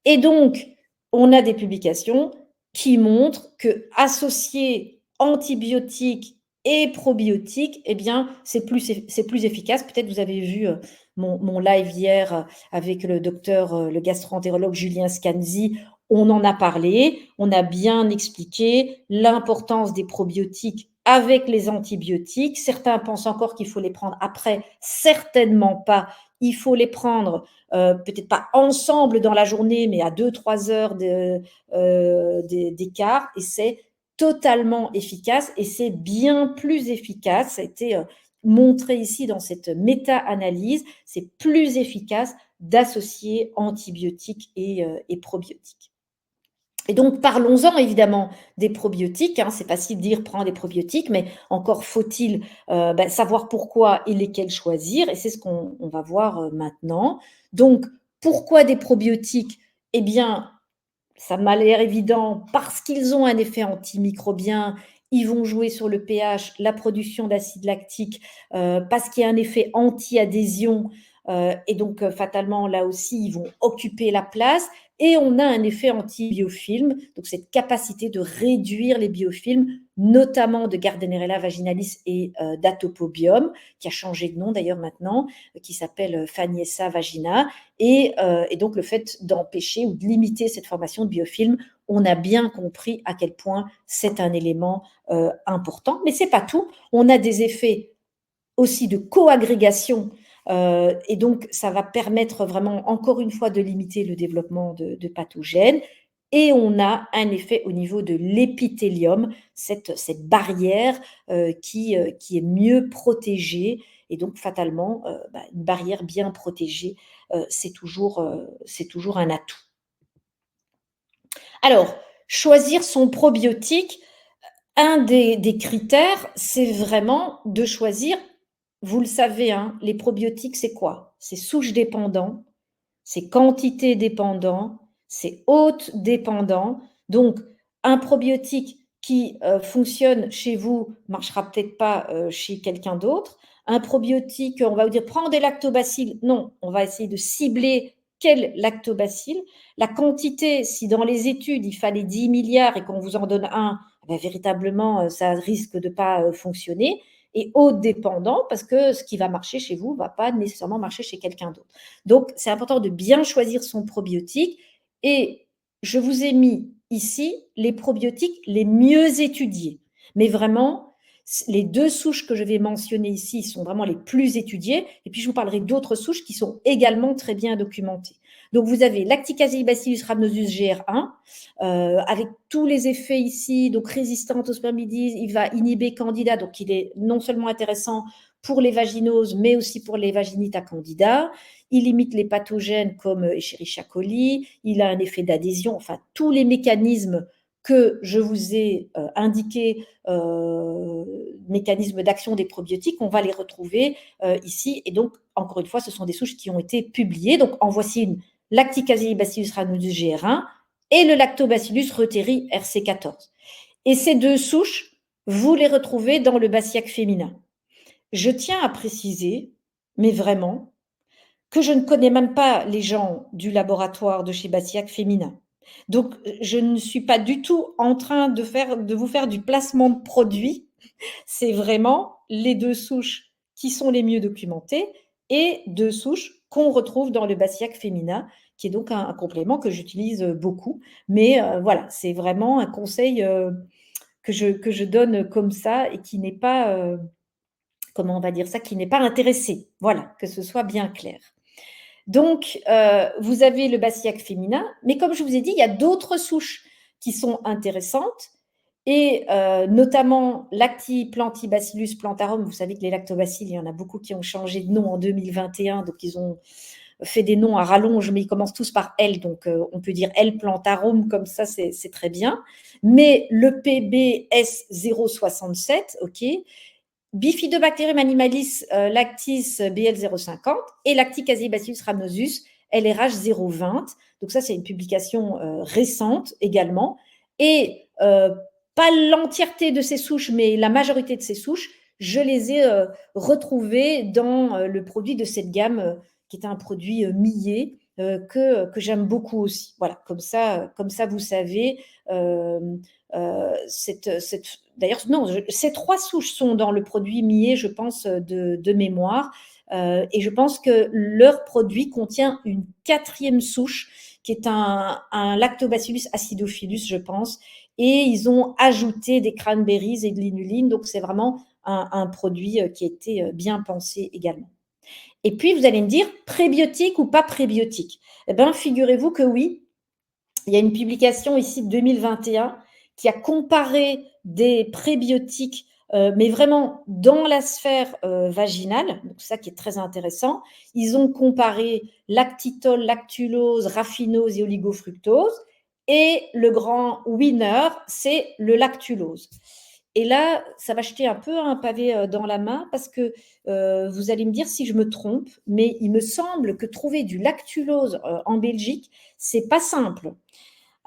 Speaker 2: Et donc, on a des publications qui montrent que associer antibiotiques et probiotiques, eh bien, c'est plus efficace. Peut-être vous avez vu mon live hier avec le docteur, le gastro-entérologue Julien Scanzi. On en a parlé, on a bien expliqué l'importance des probiotiques avec les antibiotiques. Certains pensent encore qu'il faut les prendre après, certainement pas. Il faut les prendre peut-être pas ensemble dans la journée, mais à 2-3 heures d'écart, et c'est totalement efficace, et c'est bien plus efficace. Ça a été montré ici dans cette méta-analyse, c'est plus efficace d'associer antibiotiques et probiotiques. Et donc, parlons-en évidemment des probiotiques, hein. C'est facile de dire prends des probiotiques, mais encore faut-il savoir pourquoi et lesquels choisir. Et c'est ce qu'on va voir maintenant. Donc, pourquoi des probiotiques? Eh bien, ça m'a l'air évident parce qu'ils ont un effet antimicrobien. Ils vont jouer sur le pH, la production d'acide lactique, parce qu'il y a un effet anti-adhésion. Et donc, fatalement, là aussi, ils vont occuper la place. Et on a un effet anti-biofilm, donc cette capacité de réduire les biofilms, notamment de Gardnerella vaginalis et d'Atopobium, qui a changé de nom d'ailleurs maintenant, qui s'appelle Phaniessa vagina. Et donc, le fait d'empêcher ou de limiter cette formation de biofilms, on a bien compris à quel point c'est un élément important. Mais ce n'est pas tout. On a des effets aussi de coagrégation. Et donc, ça va permettre vraiment, encore une fois, de limiter le développement de pathogènes. Et on a un effet au niveau de l'épithélium, cette barrière qui est mieux protégée. Et donc, fatalement, une barrière bien protégée, c'est toujours un atout. Alors, choisir son probiotique, un des critères, c'est vraiment de choisir, vous le savez, hein, les probiotiques, c'est quoi? C'est souche dépendant, c'est quantité dépendant, c'est hôte dépendant. Donc, un probiotique qui fonctionne chez vous marchera peut-être pas chez quelqu'un d'autre. Un probiotique, on va vous dire prends des lactobacilles. Non, on va essayer de cibler quel lactobacille. La quantité, si dans les études il fallait 10 milliards et qu'on vous en donne un, véritablement, ça risque de pas fonctionner. Et hôte dépendant, parce que ce qui va marcher chez vous ne va pas nécessairement marcher chez quelqu'un d'autre. Donc, c'est important de bien choisir son probiotique. Et je vous ai mis ici les probiotiques les mieux étudiés. Mais vraiment, les 2 souches que je vais mentionner ici sont vraiment les plus étudiées. Et puis, je vous parlerai d'autres souches qui sont également très bien documentées. Donc, vous avez Lacticacillibacillus rhamnosus GR1, avec tous les effets ici, donc résistante aux spermidines, il va inhiber Candida, donc il est non seulement intéressant pour les vaginoses, mais aussi pour les vaginites à Candida. Il limite les pathogènes comme Escherichia coli, il a un effet d'adhésion, enfin tous les mécanismes que je vous ai indiqués, mécanismes d'action des probiotiques, on va les retrouver ici. Et donc, encore une fois, ce sont des souches qui ont été publiées. Donc, en voici une, Lacticacillibacillus rhamnosus GR1 et le Lactobacillus reuteri RC14. Et ces 2 souches, vous les retrouvez dans le Basiac féminin. Je tiens à préciser, mais vraiment, que je ne connais même pas les gens du laboratoire de chez Basiac féminin. Donc, je ne suis pas du tout en train de vous faire du placement de produits. C'est vraiment les 2 souches qui sont les mieux documentées et 2 souches qu'on retrouve dans le Basiac féminin, qui est donc un complément que j'utilise beaucoup. Mais voilà, c'est vraiment un conseil que je donne comme ça et qui n'est pas comment on va dire ça, qui n'est pas intéressé. Voilà, que ce soit bien clair. Donc, vous avez le Basillac féminin, mais comme je vous ai dit, il y a d'autres souches qui sont intéressantes, et notamment Lactiplantibacillus plantarum. Vous savez que les lactobacilles, il y en a beaucoup qui ont changé de nom en 2021, donc ils ont fait des noms à rallonge, mais ils commencent tous par L, donc on peut dire L plantarum, comme ça, c'est très bien. Mais le PBS 067, ok, Bifidobacterium animalis lactis BL 050 et Lacticasibacillus rhamnosus LRH 020. Donc ça, c'est une publication récente également. Et pas l'entièreté de ces souches, mais la majorité de ces souches, je les ai retrouvées dans le produit de cette gamme, qui est un produit millet, que j'aime beaucoup aussi. Voilà, comme ça vous savez. D'ailleurs, non, ces 3 souches sont dans le produit millet, je pense, de mémoire. Et je pense que leur produit contient une 4e souche, qui est un Lactobacillus acidophilus, je pense. Et ils ont ajouté des cranberries et de l'inuline. Donc, c'est vraiment un produit qui a été bien pensé également. Et puis, vous allez me dire, prébiotique ou pas prébiotique? Eh bien, figurez-vous que oui, il y a une publication ici de 2021 qui a comparé des prébiotiques, mais vraiment dans la sphère vaginale, donc ça qui est très intéressant. Ils ont comparé lactitol, lactulose, raffinose et oligofructose, et le grand winner, c'est le lactulose. Et là, ça va jeter un peu un pavé dans la main, parce que vous allez me dire si je me trompe, mais il me semble que trouver du lactulose en Belgique, c'est pas simple.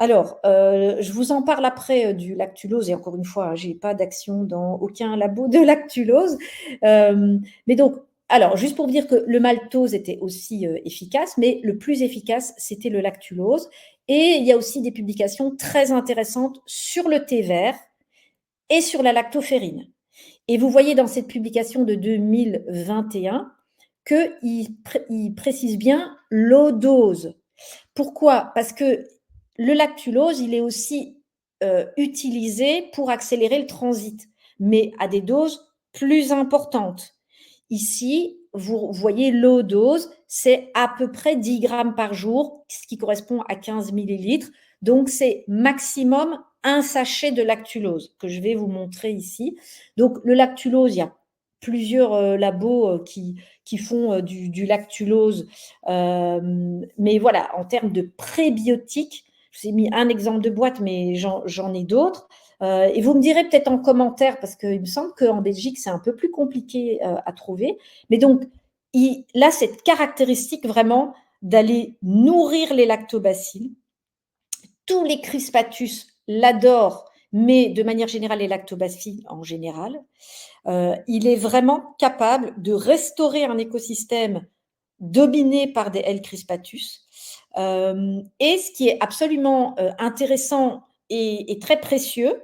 Speaker 2: Alors, je vous en parle après du lactulose, et encore une fois, je n'ai pas d'action dans aucun labo de lactulose. Mais donc, alors, juste pour dire que le maltose était aussi efficace, mais le plus efficace, c'était le lactulose. Et il y a aussi des publications très intéressantes sur le thé vert et sur la lactoferrine. Et vous voyez dans cette publication de 2021 qu'il précise bien low dose. Pourquoi? Parce que le lactulose, il est aussi utilisé pour accélérer le transit, mais à des doses plus importantes. Ici, vous voyez low dose, c'est à peu près 10 grammes par jour, ce qui correspond à 15 millilitres. Donc, c'est maximum un sachet de lactulose que je vais vous montrer ici. Donc, le lactulose, il y a plusieurs labos qui font du lactulose. Mais voilà, en termes de prébiotiques, je vous ai mis un exemple de boîte, mais j'en ai d'autres. Et vous me direz peut-être en commentaire, parce qu'il me semble qu'en Belgique, c'est un peu plus compliqué à trouver. Mais donc, il a cette caractéristique vraiment d'aller nourrir les lactobacilles. Tous les crispatus l'adorent, mais de manière générale, les lactobacilles en général. Il est vraiment capable de restaurer un écosystème dominé par des L. crispatus. Et ce qui est absolument intéressant et très précieux,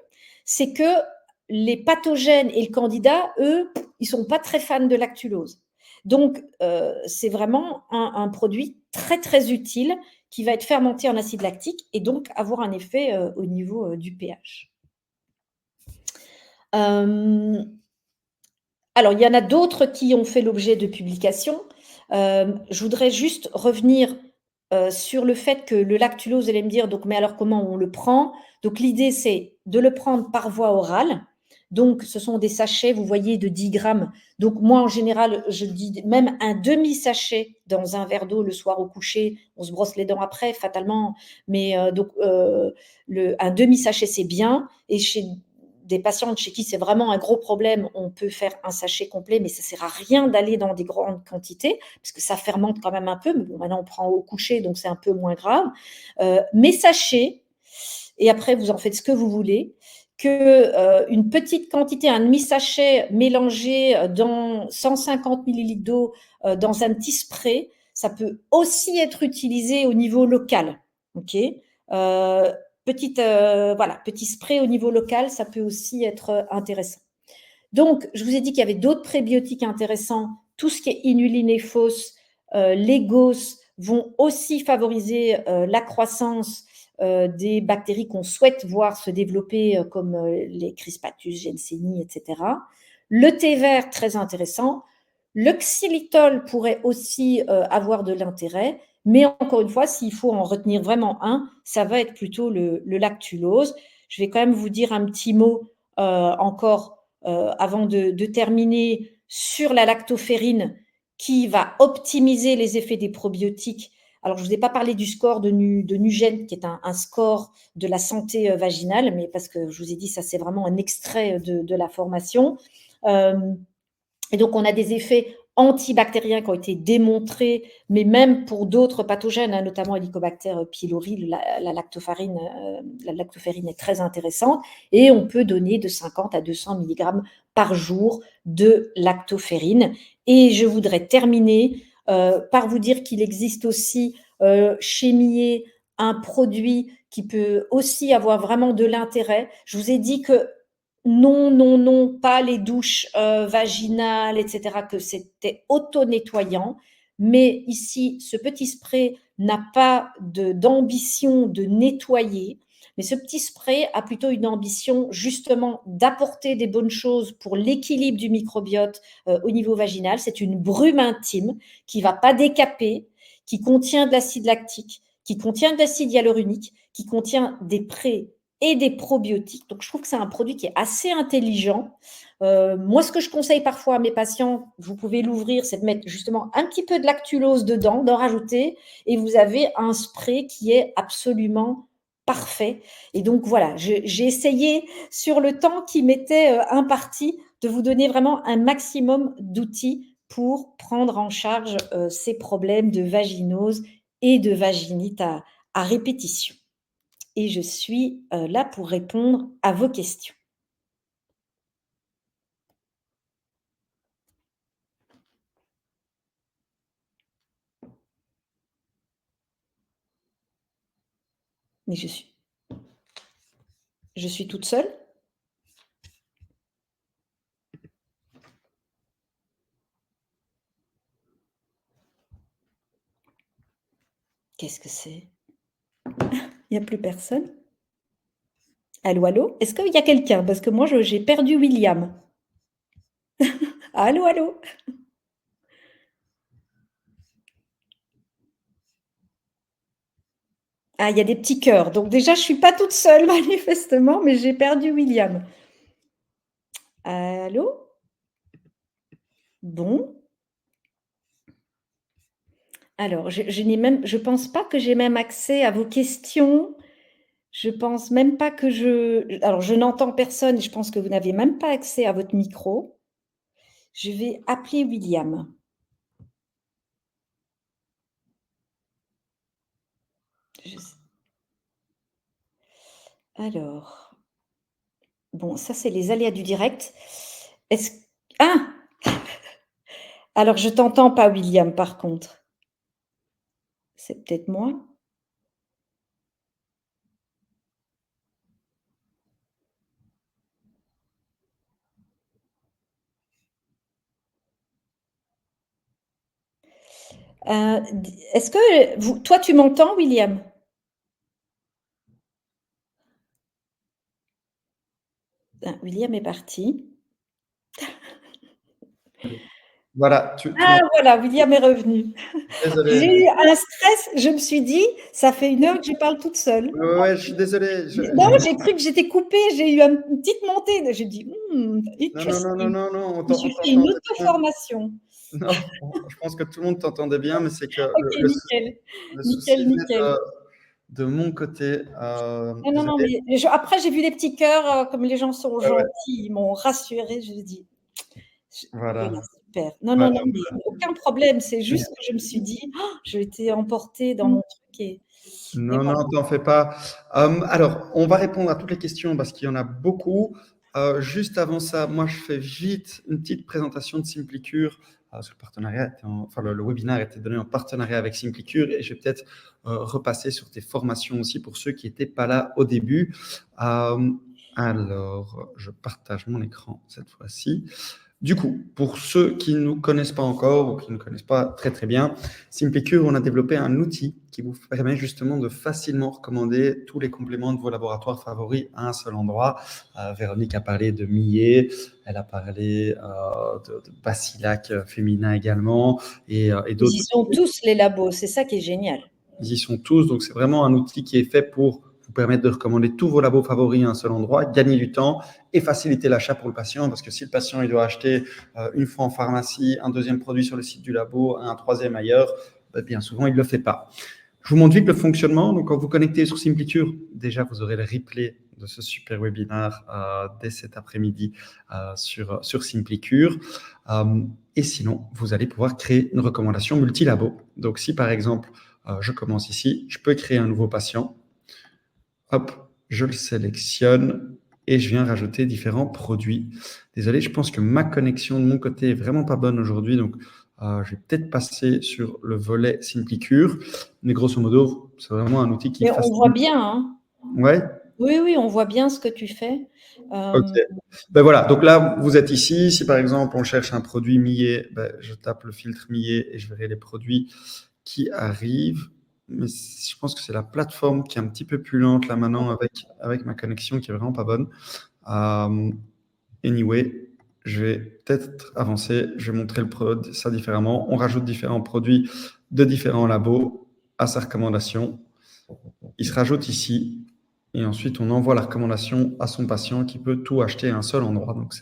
Speaker 2: c'est que les pathogènes et le candida, eux, ils ne sont pas très fans de lactulose. Donc, c'est vraiment un produit très, très utile, qui va être fermenté en acide lactique et donc avoir un effet au niveau du pH. Alors, il y en a d'autres qui ont fait l'objet de publications. Je voudrais juste revenir sur le fait que le lactulose, vous allez me dire, donc, mais alors comment on le prend? Donc, l'idée, c'est de le prendre par voie orale. Donc, ce sont des sachets, vous voyez, de 10 grammes. Donc, moi, en général, je dis même un demi-sachet dans un verre d'eau le soir au coucher. On se brosse les dents après, fatalement. Mais un demi-sachet, c'est bien. Et chez des patientes chez qui c'est vraiment un gros problème, on peut faire un sachet complet, mais ça ne sert à rien d'aller dans des grandes quantités, parce que ça fermente quand même un peu. Mais bon, maintenant, on prend au coucher, donc c'est un peu moins grave. Mais sachez, et après, vous en faites ce que vous voulez, qu'une petite quantité, un demi-sachet mélangé dans 150 millilitres d'eau dans un petit spray, ça peut aussi être utilisé au niveau local. Ok, petit spray au niveau local, ça peut aussi être intéressant. Donc, je vous ai dit qu'il y avait d'autres prébiotiques intéressants. Tout ce qui est inuline et fausse, les GOS vont aussi favoriser la croissance des bactéries qu'on souhaite voir se développer, comme les Crispatus, Jenseni, etc. Le thé vert, très intéressant. Le xylitol pourrait aussi avoir de l'intérêt, mais encore une fois, s'il faut en retenir vraiment un, ça va être plutôt le lactulose. Je vais quand même vous dire un petit mot encore avant de terminer sur la lactoferrine qui va optimiser les effets des probiotiques. Alors, je ne vous ai pas parlé du score de Nugen, qui est un score de la santé vaginale, mais parce que je vous ai dit, ça c'est vraiment un extrait de la formation. Et donc, on a des effets antibactériens qui ont été démontrés, mais même pour d'autres pathogènes, hein, notamment Helicobacter pylori, la lactoferrine est très intéressante. Et on peut donner de 50 à 200 mg par jour de lactoferrine. Et je voudrais terminer par vous dire qu'il existe aussi chez Millet un produit qui peut aussi avoir vraiment de l'intérêt. Je vous ai dit que non, non, non, pas les douches vaginales, etc., que c'était auto-nettoyant. Mais ici, ce petit spray n'a pas d'ambition de nettoyer, mais ce petit spray a plutôt une ambition justement d'apporter des bonnes choses pour l'équilibre du microbiote au niveau vaginal. C'est une brume intime qui ne va pas décaper, qui contient de l'acide lactique, qui contient de l'acide hyaluronique, qui contient des pré et des probiotiques. Donc, je trouve que c'est un produit qui est assez intelligent. Moi, ce que je conseille parfois à mes patients, vous pouvez l'ouvrir, c'est de mettre justement un petit peu de lactulose dedans, d'en rajouter, et vous avez un spray qui est absolument parfait. Et donc, voilà, j'ai essayé sur le temps qui m'était imparti de vous donner vraiment un maximum d'outils pour prendre en charge ces problèmes de vaginose et de vaginite à répétition. Et je suis là pour répondre à vos questions. Mais je suis toute seule? Qu'est-ce que c'est? Il n'y a plus personne? Allô, allô? Est-ce qu'il y a quelqu'un? Parce que moi, j'ai perdu William. Allô, allô? Ah, il y a des petits cœurs. Donc déjà, je ne suis pas toute seule, manifestement, mais j'ai perdu William. Allô? Bon. Alors, je pense pas que j'ai même accès à vos questions. Je pense même pas que alors je n'entends personne et je pense que vous n'avez même pas accès à votre micro. Je vais appeler William. Alors, bon, ça c'est les aléas du direct. Est-ce ah! Alors je t'entends pas William par contre. C'est peut-être moi? Est-ce que toi tu m'entends William? Ah, William est parti.
Speaker 1: Voilà, tu
Speaker 2: Ah
Speaker 1: m'entends.
Speaker 2: voilà, William est revenu.
Speaker 1: Désolé.
Speaker 2: J'ai eu un stress, je me suis dit: «Ça fait 1 heure que je parle toute seule».
Speaker 1: Ouais, ouais, je suis désolé.
Speaker 2: Non, j'ai cru que j'étais coupée, j'ai eu une petite montée, j'ai dit:
Speaker 1: Non, non, non, non,
Speaker 2: interesting».
Speaker 1: non, non,
Speaker 2: Je me suis fait une
Speaker 1: t'entendait bien.
Speaker 2: auto-formation.
Speaker 1: Non, je pense que tout le monde t'entendait bien, mais c'est que
Speaker 2: OK, nickel,
Speaker 1: le souci
Speaker 2: nickel,
Speaker 1: venait
Speaker 2: nickel.
Speaker 1: de mon côté.
Speaker 2: Non, non, non,
Speaker 1: Désolé.
Speaker 2: mais après j'ai vu les petits cœurs, comme les gens sont
Speaker 1: Ouais, ouais,
Speaker 2: gentils, ils m'ont rassurée, je me dis voilà,
Speaker 1: voilà.
Speaker 2: super. Non, non,
Speaker 1: Voilà.
Speaker 2: non, mais aucun problème, c'est juste que je me suis dit: «Je vais été emportée dans mon truc» et
Speaker 1: Non,
Speaker 2: voilà.
Speaker 1: non, t'en fais pas. Alors, on va répondre à toutes les questions parce qu'il y en a beaucoup. Juste avant ça, moi, je fais vite une petite présentation de Simplicure. Parce que le partenariat enfin, le webinaire était donné en partenariat avec Simplicure et je vais peut-être repasser sur tes formations aussi pour ceux qui n'étaient pas là au début. Alors, je partage mon écran cette fois-ci. Du coup, pour ceux qui ne nous connaissent pas encore ou qui ne connaissent pas très très bien, SimplyCure, on a développé un outil qui vous permet justement de facilement recommander tous les compléments de vos laboratoires favoris à un seul endroit. Véronique a parlé de millet, elle a parlé de Basilac féminin également et
Speaker 2: Ils
Speaker 1: d'autres.
Speaker 2: y sont tous, les labos, c'est ça qui est génial.
Speaker 1: Ils y sont tous, donc c'est vraiment un outil qui est fait pour vous permettre de recommander tous vos labos favoris à un seul endroit, gagner du temps et faciliter l'achat pour le patient, parce que si le patient il doit acheter une fois en pharmacie, un deuxième produit sur le site du labo, un troisième ailleurs, bien souvent il ne le fait pas. Je vous montre vite le fonctionnement. Donc, quand vous connectez sur SimplyCure, déjà, vous aurez le replay de ce super webinaire dès cet après-midi sur SimplyCure. Et sinon, vous allez pouvoir créer une recommandation multilabo. Donc, si par exemple, je commence ici, je peux créer un nouveau patient. Hop, je le sélectionne et je viens rajouter différents produits. Désolé, je pense que ma connexion de mon côté est vraiment pas bonne aujourd'hui, donc je vais peut-être passer sur le volet SimplyCure, mais grosso modo, c'est vraiment un outil qui
Speaker 2: Mais on
Speaker 1: facilite.
Speaker 2: voit bien, hein.
Speaker 1: Ouais,
Speaker 2: Oui, oui, on voit bien ce que tu fais.
Speaker 1: ok. Ben voilà, donc là, vous êtes ici. Si par exemple, on cherche un produit millet, ben, je tape le filtre millet et je verrai les produits qui arrivent. Mais je pense que c'est la plateforme qui est un petit peu plus lente là maintenant avec ma connexion qui est vraiment pas bonne. Anyway, je vais peut-être avancer. Je vais montrer ça différemment. On rajoute différents produits de différents labos à sa recommandation. Il se rajoute ici. Et ensuite, on envoie la recommandation à son patient qui peut tout acheter à un seul endroit. Donc,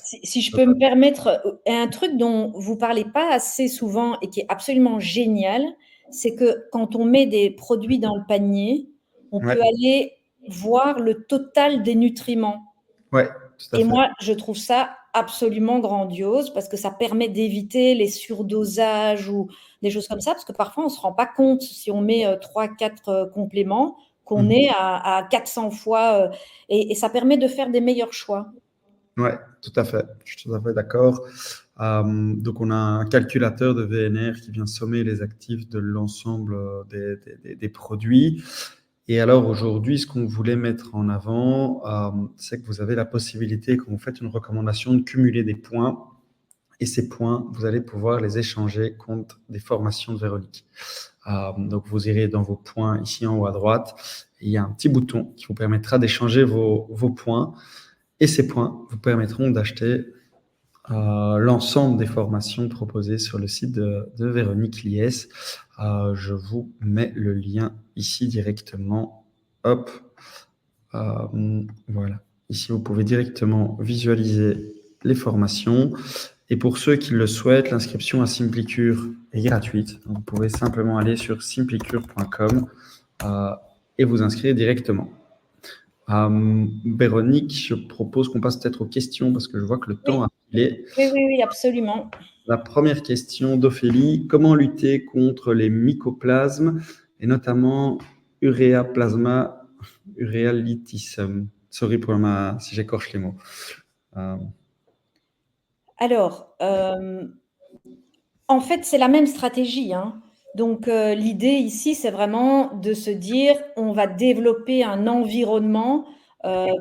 Speaker 2: Si je peux me permettre, un truc dont vous ne parlez pas assez souvent et qui est absolument génial, c'est que quand on met des produits dans le panier, on
Speaker 1: ouais,
Speaker 2: peut aller voir le total des nutriments.
Speaker 1: ouais, tout à
Speaker 2: Et
Speaker 1: fait.
Speaker 2: moi, je trouve ça absolument grandiose parce que ça permet d'éviter les surdosages ou des choses comme ça, parce que parfois, on ne se rend pas compte si on met 3-4 compléments qu'on est à 400 fois et ça permet de faire des meilleurs choix.
Speaker 1: Ouais, tout à fait. Je suis tout à fait d'accord. Donc, on a un calculateur de VNR qui vient sommer les actifs de l'ensemble des produits. Et alors, aujourd'hui, ce qu'on voulait mettre en avant, c'est que vous avez la possibilité, quand vous faites une recommandation, de cumuler des points. Et ces points, vous allez pouvoir les échanger contre des formations de Véronique. Donc, vous irez dans vos points ici en haut à droite. Et il y a un petit bouton qui vous permettra d'échanger vos points. Et ces points vous permettront d'acheter l'ensemble des formations proposées sur le site de Véronique Liès. Je vous mets le lien ici directement. Hop. Voilà. Ici, vous pouvez directement visualiser les formations. Et pour ceux qui le souhaitent, l'inscription à SimplyCure est gratuite. Donc, vous pouvez simplement aller sur simplycure.com et vous inscrire directement. Véronique, je propose qu'on passe peut-être aux questions parce que je vois que le temps a filé.
Speaker 2: Oui, oui, oui, absolument.
Speaker 1: La première question d'Ophélie, comment lutter contre les mycoplasmes et notamment ureaplasma urealitis? Sorry pour si j'écorche les mots.
Speaker 2: Alors, en fait, c'est la même stratégie, hein. Donc, l'idée ici, c'est vraiment de se dire, on va développer un environnement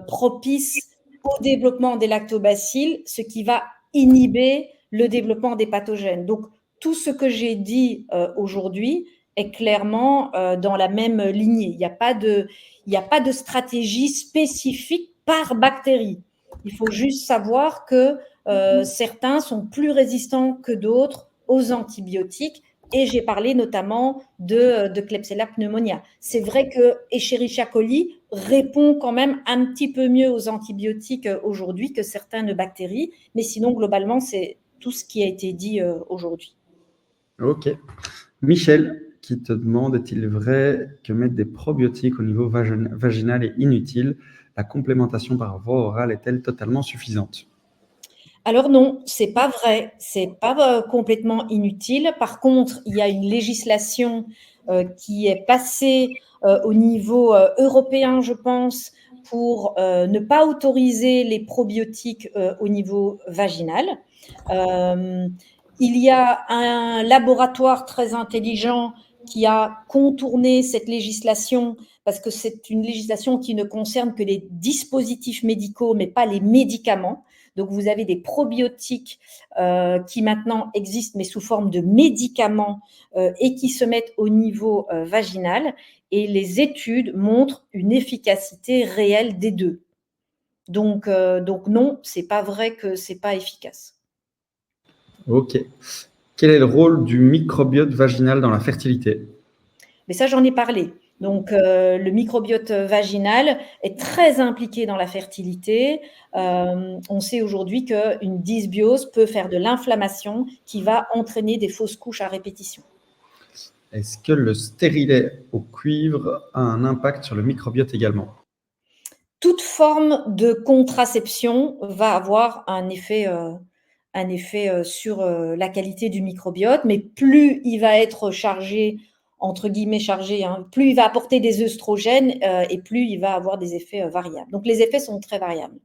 Speaker 2: propice au développement des lactobacilles, ce qui va inhiber le développement des pathogènes. Donc, tout ce que j'ai dit aujourd'hui est clairement dans la même lignée. Il n'y a pas de stratégie spécifique par bactérie. Il faut juste savoir que certains sont plus résistants que d'autres aux antibiotiques. Et j'ai parlé notamment de Klebsiella pneumonia. C'est vrai que Escherichia coli répond quand même un petit peu mieux aux antibiotiques aujourd'hui que certaines bactéries, mais sinon, globalement, c'est tout ce qui a été dit aujourd'hui.
Speaker 1: Ok. Michel, qui te demande, est-il vrai que mettre des probiotiques au niveau vaginal est inutile? La complémentation par voie orale est-elle totalement suffisante?
Speaker 2: Alors non, c'est pas vrai, c'est pas complètement inutile. Par contre, il y a une législation qui est passée au niveau européen, je pense, pour ne pas autoriser les probiotiques au niveau vaginal. Il y a un laboratoire très intelligent qui a contourné cette législation parce que c'est une législation qui ne concerne que les dispositifs médicaux, mais pas les médicaments. Donc, vous avez des probiotiques qui maintenant existent, mais sous forme de médicaments et qui se mettent au niveau vaginal. Et les études montrent une efficacité réelle des deux. Donc non, c'est pas vrai que c'est pas efficace.
Speaker 1: Ok. Quel est le rôle du microbiote vaginal dans la fertilité?
Speaker 2: Mais ça, j'en ai parlé. Donc, le microbiote vaginal est très impliqué dans la fertilité. On sait aujourd'hui qu'une dysbiose peut faire de l'inflammation qui va entraîner des fausses couches à répétition.
Speaker 1: Est-ce que le stérilet au cuivre a un impact sur le microbiote également?
Speaker 2: Toute forme de contraception va avoir un effet sur la qualité du microbiote, mais plus il va être chargé, entre guillemets chargé, hein, plus il va apporter des œstrogènes et plus il va avoir des effets variables. Donc les effets sont très variables.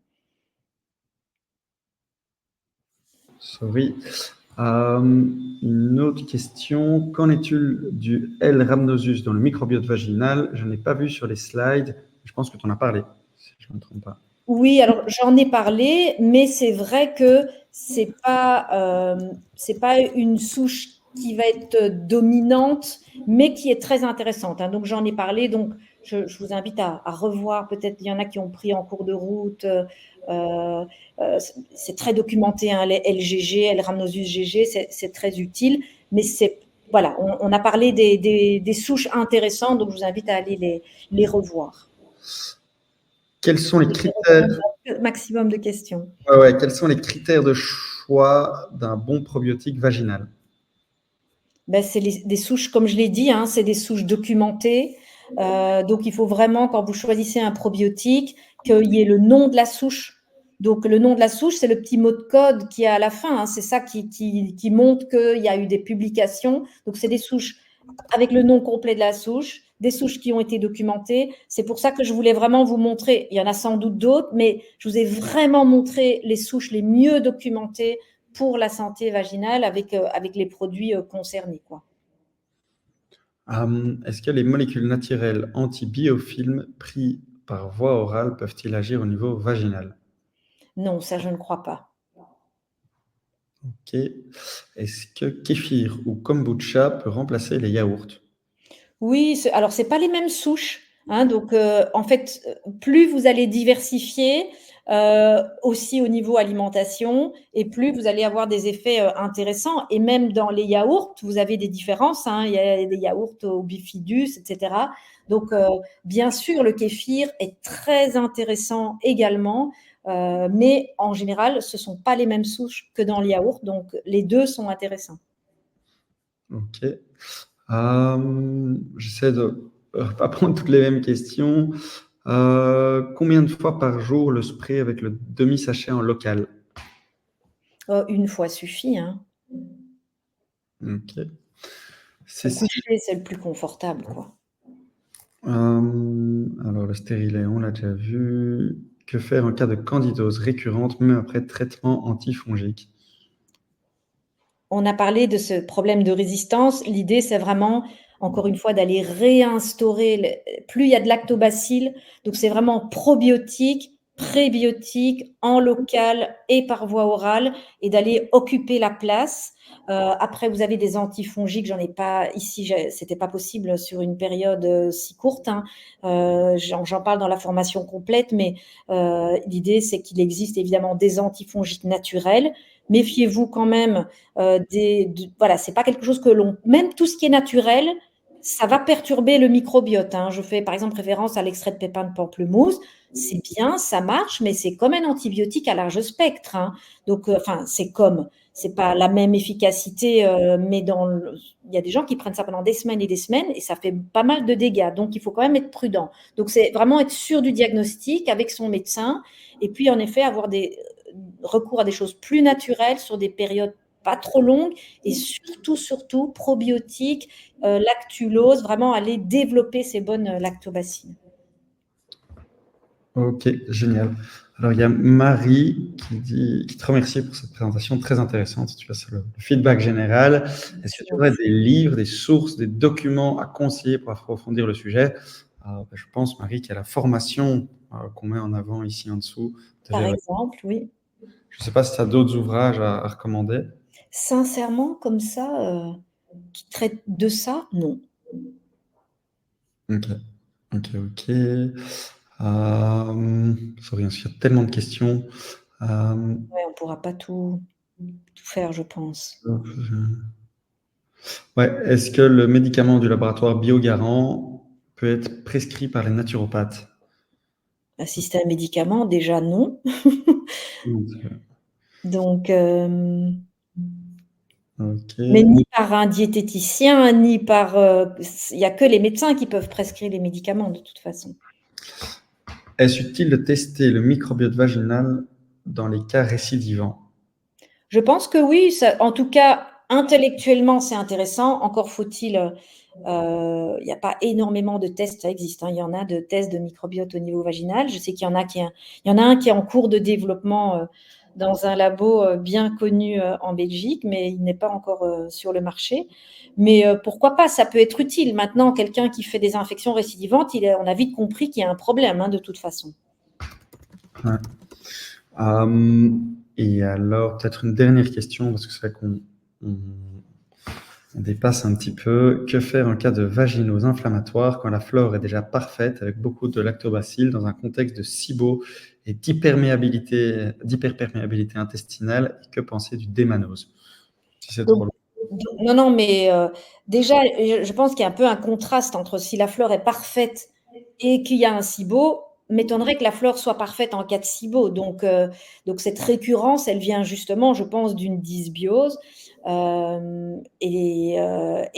Speaker 1: Sorry. Une autre question. Qu'en est-il du L. rhamnosus dans le microbiote vaginal? Je n'ai pas vu sur les slides. Je pense que tu en as parlé, si je ne me trompe pas.
Speaker 2: Oui, alors j'en ai parlé, mais c'est vrai que c'est pas une souche qui va être dominante, mais qui est très intéressante, hein. Donc j'en ai parlé, donc je vous invite à revoir. Peut-être il y en a qui ont pris en cours de route. C'est très documenté, hein, les LGG, L-rhamnosus GG, c'est très utile. Mais voilà, on a parlé des souches intéressantes, donc je vous invite à aller les revoir.
Speaker 1: Quels sont les critères,
Speaker 2: Maximum de questions.
Speaker 1: quels sont les critères de choix d'un bon probiotique vaginal?
Speaker 2: Ben, c'est des souches, comme je l'ai dit, hein, c'est des souches documentées. Donc, il faut vraiment, quand vous choisissez un probiotique, qu'il y ait le nom de la souche. Donc, le nom de la souche, c'est le petit mot de code qui est à la fin, hein. C'est ça qui montre qu'il y a eu des publications. Donc, c'est des souches avec le nom complet de la souche, des souches qui ont été documentées. C'est pour ça que je voulais vraiment vous montrer. Il y en a sans doute d'autres, mais je vous ai vraiment montré les souches les mieux documentées pour la santé vaginale avec les produits concernés, quoi.
Speaker 1: Est-ce que les molécules naturelles antibiofilms pris par voie orale peuvent-ils agir au niveau vaginal?
Speaker 2: Non, ça, je ne crois pas.
Speaker 1: Ok. Est-ce que kéfir ou kombucha peut remplacer les yaourts?
Speaker 2: Oui, alors c'est pas les mêmes souches, hein, donc en fait, plus vous allez diversifier, aussi au niveau alimentation, et plus vous allez avoir des effets intéressants. Et même dans les yaourts, vous avez des différences, hein. Il y a des yaourts au bifidus, et cetera. Donc bien sûr, le kéfir est très intéressant également, mais en général, ce sont pas les mêmes souches que dans le yaourt, donc les 2 sont intéressants.
Speaker 1: Ok. J'essaie de pas prendre toutes les mêmes questions. Combien de fois par jour le spray avec le demi-sachet en local?
Speaker 2: Une fois suffit, hein.
Speaker 1: Ok.
Speaker 2: Au
Speaker 1: Cécile,
Speaker 2: coucher, c'est le plus confortable, quoi.
Speaker 1: alors le stérilet, on l'a déjà vu. Que faire en cas de candidose récurrente, même après traitement antifongique?
Speaker 2: On a parlé de ce problème de résistance. L'idée, c'est vraiment, encore une fois, d'aller réinstaurer plus il y a de lactobacilles, donc c'est vraiment probiotique, prébiotique, en local et par voie orale, et d'aller occuper la place. Après, vous avez des antifongiques, j'en ai pas ici, c'était pas possible sur une période si courte, hein. J'en parle dans la formation complète, mais l'idée, c'est qu'il existe évidemment des antifongiques naturels. Méfiez-vous quand même. Voilà, c'est pas quelque chose que même tout ce qui est naturel, ça va perturber le microbiote, hein. Je fais par exemple référence à l'extrait de pépins de pamplemousse. C'est bien, ça marche, mais c'est comme un antibiotique à large spectre, hein. Donc, enfin, c'est pas la même efficacité, mais il y a des gens qui prennent ça pendant des semaines et des semaines et ça fait pas mal de dégâts. Donc, il faut quand même être prudent. Donc, c'est vraiment être sûr du diagnostic avec son médecin, et puis en effet avoir des recours à des choses plus naturelles sur des périodes pas trop longues, et surtout probiotiques, lactulose, vraiment aller développer ces bonnes lactobacilles.
Speaker 1: Ok, génial. Alors, il y a Marie qui te remercie pour cette présentation très intéressante. Tu as le feedback général. Est-ce que
Speaker 2: C'est
Speaker 1: tu aurais
Speaker 2: gentil.
Speaker 1: des livres, des sources, des documents à conseiller pour approfondir le sujet? Je pense, Marie, qu'il y a la formation qu'on met en avant ici en dessous.
Speaker 2: Par exemple, oui.
Speaker 1: Je ne sais pas si tu as d'autres ouvrages à recommander.
Speaker 2: Sincèrement, comme ça, qui traitent de ça, non.
Speaker 1: Ok, ok. Sorry, il y a tellement de questions.
Speaker 2: Ouais, on ne pourra pas tout faire, je pense.
Speaker 1: Ouais, est-ce que le médicament du laboratoire Biogarant peut être prescrit par les naturopathes?
Speaker 2: Si c'est un médicament, déjà non. Donc,
Speaker 1: Ok.
Speaker 2: mais ni par un diététicien, ni par, il n'y a que les médecins qui peuvent prescrire les médicaments de toute façon.
Speaker 1: Est-ce utile de tester le microbiote vaginal dans les cas récidivants?
Speaker 2: Je pense que oui, en tout cas, intellectuellement, c'est intéressant. Encore faut-il, il n'y a pas énormément de tests, ça existe, hein. Il y en a de tests de microbiote au niveau vaginal. Je sais qu'il y en a il y en a un qui est en cours de développement dans un labo bien connu en Belgique, mais il n'est pas encore sur le marché. Mais pourquoi pas, ça peut être utile. Maintenant, quelqu'un qui fait des infections récidivantes, on a vite compris qu'il y a un problème, hein, de toute façon.
Speaker 1: Ouais. Et alors, peut-être une dernière question, parce que c'est vrai on dépasse un petit peu. Que faire en cas de vaginose inflammatoire quand la flore est déjà parfaite avec beaucoup de lactobacilles dans un contexte de SIBO et d'hyperperméabilité intestinale? Et que penser du démanose? Si c'est trop
Speaker 2: Donc,
Speaker 1: long.
Speaker 2: non, non, mais déjà, je pense qu'il y a un peu un contraste entre si la flore est parfaite et qu'il y a un SIBO. M'étonnerait que la flore soit parfaite en cas de SIBO. Donc cette récurrence, elle vient justement, je pense, d'une dysbiose. Et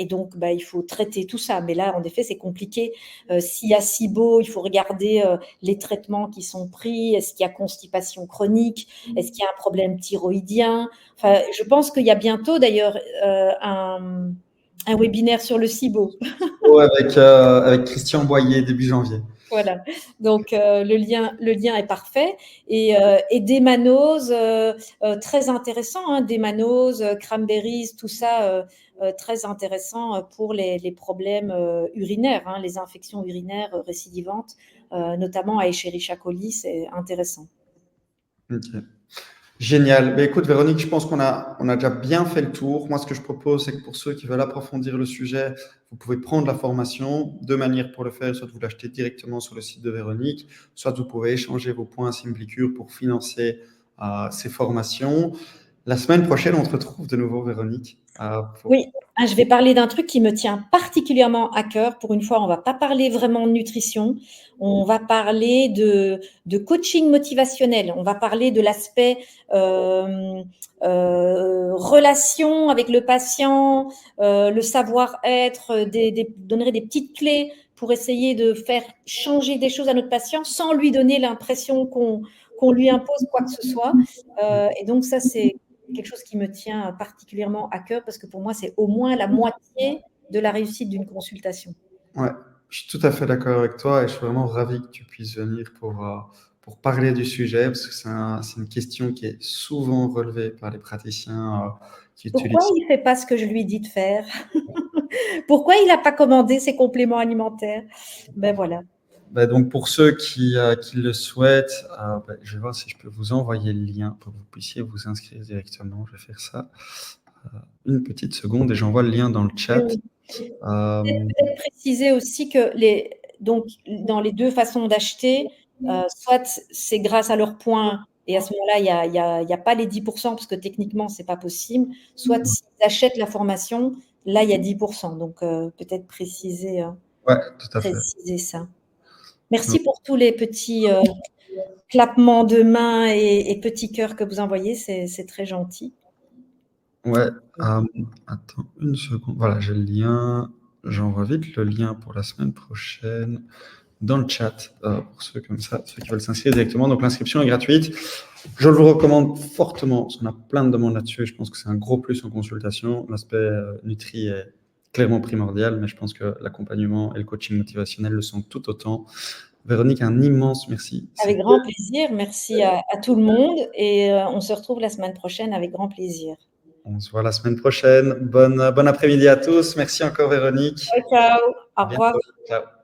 Speaker 2: donc, il faut traiter tout ça. Mais là, en effet, c'est compliqué. S'il y a SIBO, il faut regarder les traitements qui sont pris. Est-ce qu'il y a constipation chronique? Est-ce qu'il y a un problème thyroïdien? Enfin, je pense qu'il y a bientôt, d'ailleurs, un webinaire sur le SIBO.
Speaker 1: Avec Christian Boyer, début janvier.
Speaker 2: Voilà, donc le lien est parfait. Et Démanose, très intéressant, hein, Démanose, cranberries, tout ça, très intéressant pour les problèmes urinaires, hein, les infections urinaires récidivantes, notamment à Escherichia coli, c'est intéressant.
Speaker 1: Ok. Génial. Ben, écoute, Véronique, je pense on a déjà bien fait le tour. Moi, ce que je propose, c'est que pour ceux qui veulent approfondir le sujet, vous pouvez prendre la formation. Deux manières pour le faire, soit vous l'achetez directement sur le site de Véronique, soit vous pouvez échanger vos points Simplicure pour financer ces formations. La semaine prochaine, on te retrouve de nouveau, Véronique.
Speaker 2: Oui, je vais parler d'un truc qui me tient particulièrement à cœur. Pour une fois, on ne va pas parler vraiment de nutrition, on va parler de coaching motivationnel, on va parler de l'aspect relation avec le patient, le savoir-être, donner des petites clés pour essayer de faire changer des choses à notre patient sans lui donner l'impression qu'on lui impose quoi que ce soit. Et donc ça, c'est quelque chose qui me tient particulièrement à cœur parce que pour moi, c'est au moins la moitié de la réussite d'une consultation.
Speaker 1: Ouais, je suis tout à fait d'accord avec toi et je suis vraiment ravi que tu puisses venir pour parler du sujet parce que c'est une question qui est souvent relevée par les praticiens qui
Speaker 2: Pourquoi
Speaker 1: utilisent.
Speaker 2: il ne fait pas ce que je lui dis de faire? Pourquoi il n'a pas commandé ses compléments alimentaires? Ben voilà.
Speaker 1: Ben donc pour ceux qui le souhaitent, je vais voir si je peux vous envoyer le lien pour que vous puissiez vous inscrire directement. Je vais faire ça une petite seconde et j'envoie le lien dans le chat.
Speaker 2: Peut-être préciser aussi que donc, dans les deux façons d'acheter, soit c'est grâce à leurs points et à ce moment-là, il y a pas les 10% parce que techniquement, c'est pas possible. Soit s'ils achètent la formation, là, il y a 10%. Donc, peut-être
Speaker 1: Ouais, tout à fait.
Speaker 2: préciser ça. Merci pour tous les petits clappements de mains et petits cœurs que vous envoyez. C'est très gentil.
Speaker 1: Ouais, attends une seconde. Voilà, j'ai le lien. J'envoie vite le lien pour la semaine prochaine dans le chat pour ceux comme ça, ceux qui veulent s'inscrire directement. Donc l'inscription est gratuite. Je le recommande fortement parce qu'on a plein de demandes là-dessus. Je pense que c'est un gros plus en consultation. L'aspect Nutri est clairement primordial, mais je pense que l'accompagnement et le coaching motivationnel le sont tout autant. Véronique, un immense merci.
Speaker 2: Avec grand plaisir. Merci à tout le monde et on se retrouve la semaine prochaine avec grand plaisir.
Speaker 1: On se voit la semaine prochaine. Bon après-midi à tous. Merci encore, Véronique.
Speaker 2: Ciao, ciao. Au
Speaker 1: À
Speaker 2: revoir.
Speaker 1: bientôt. Ciao.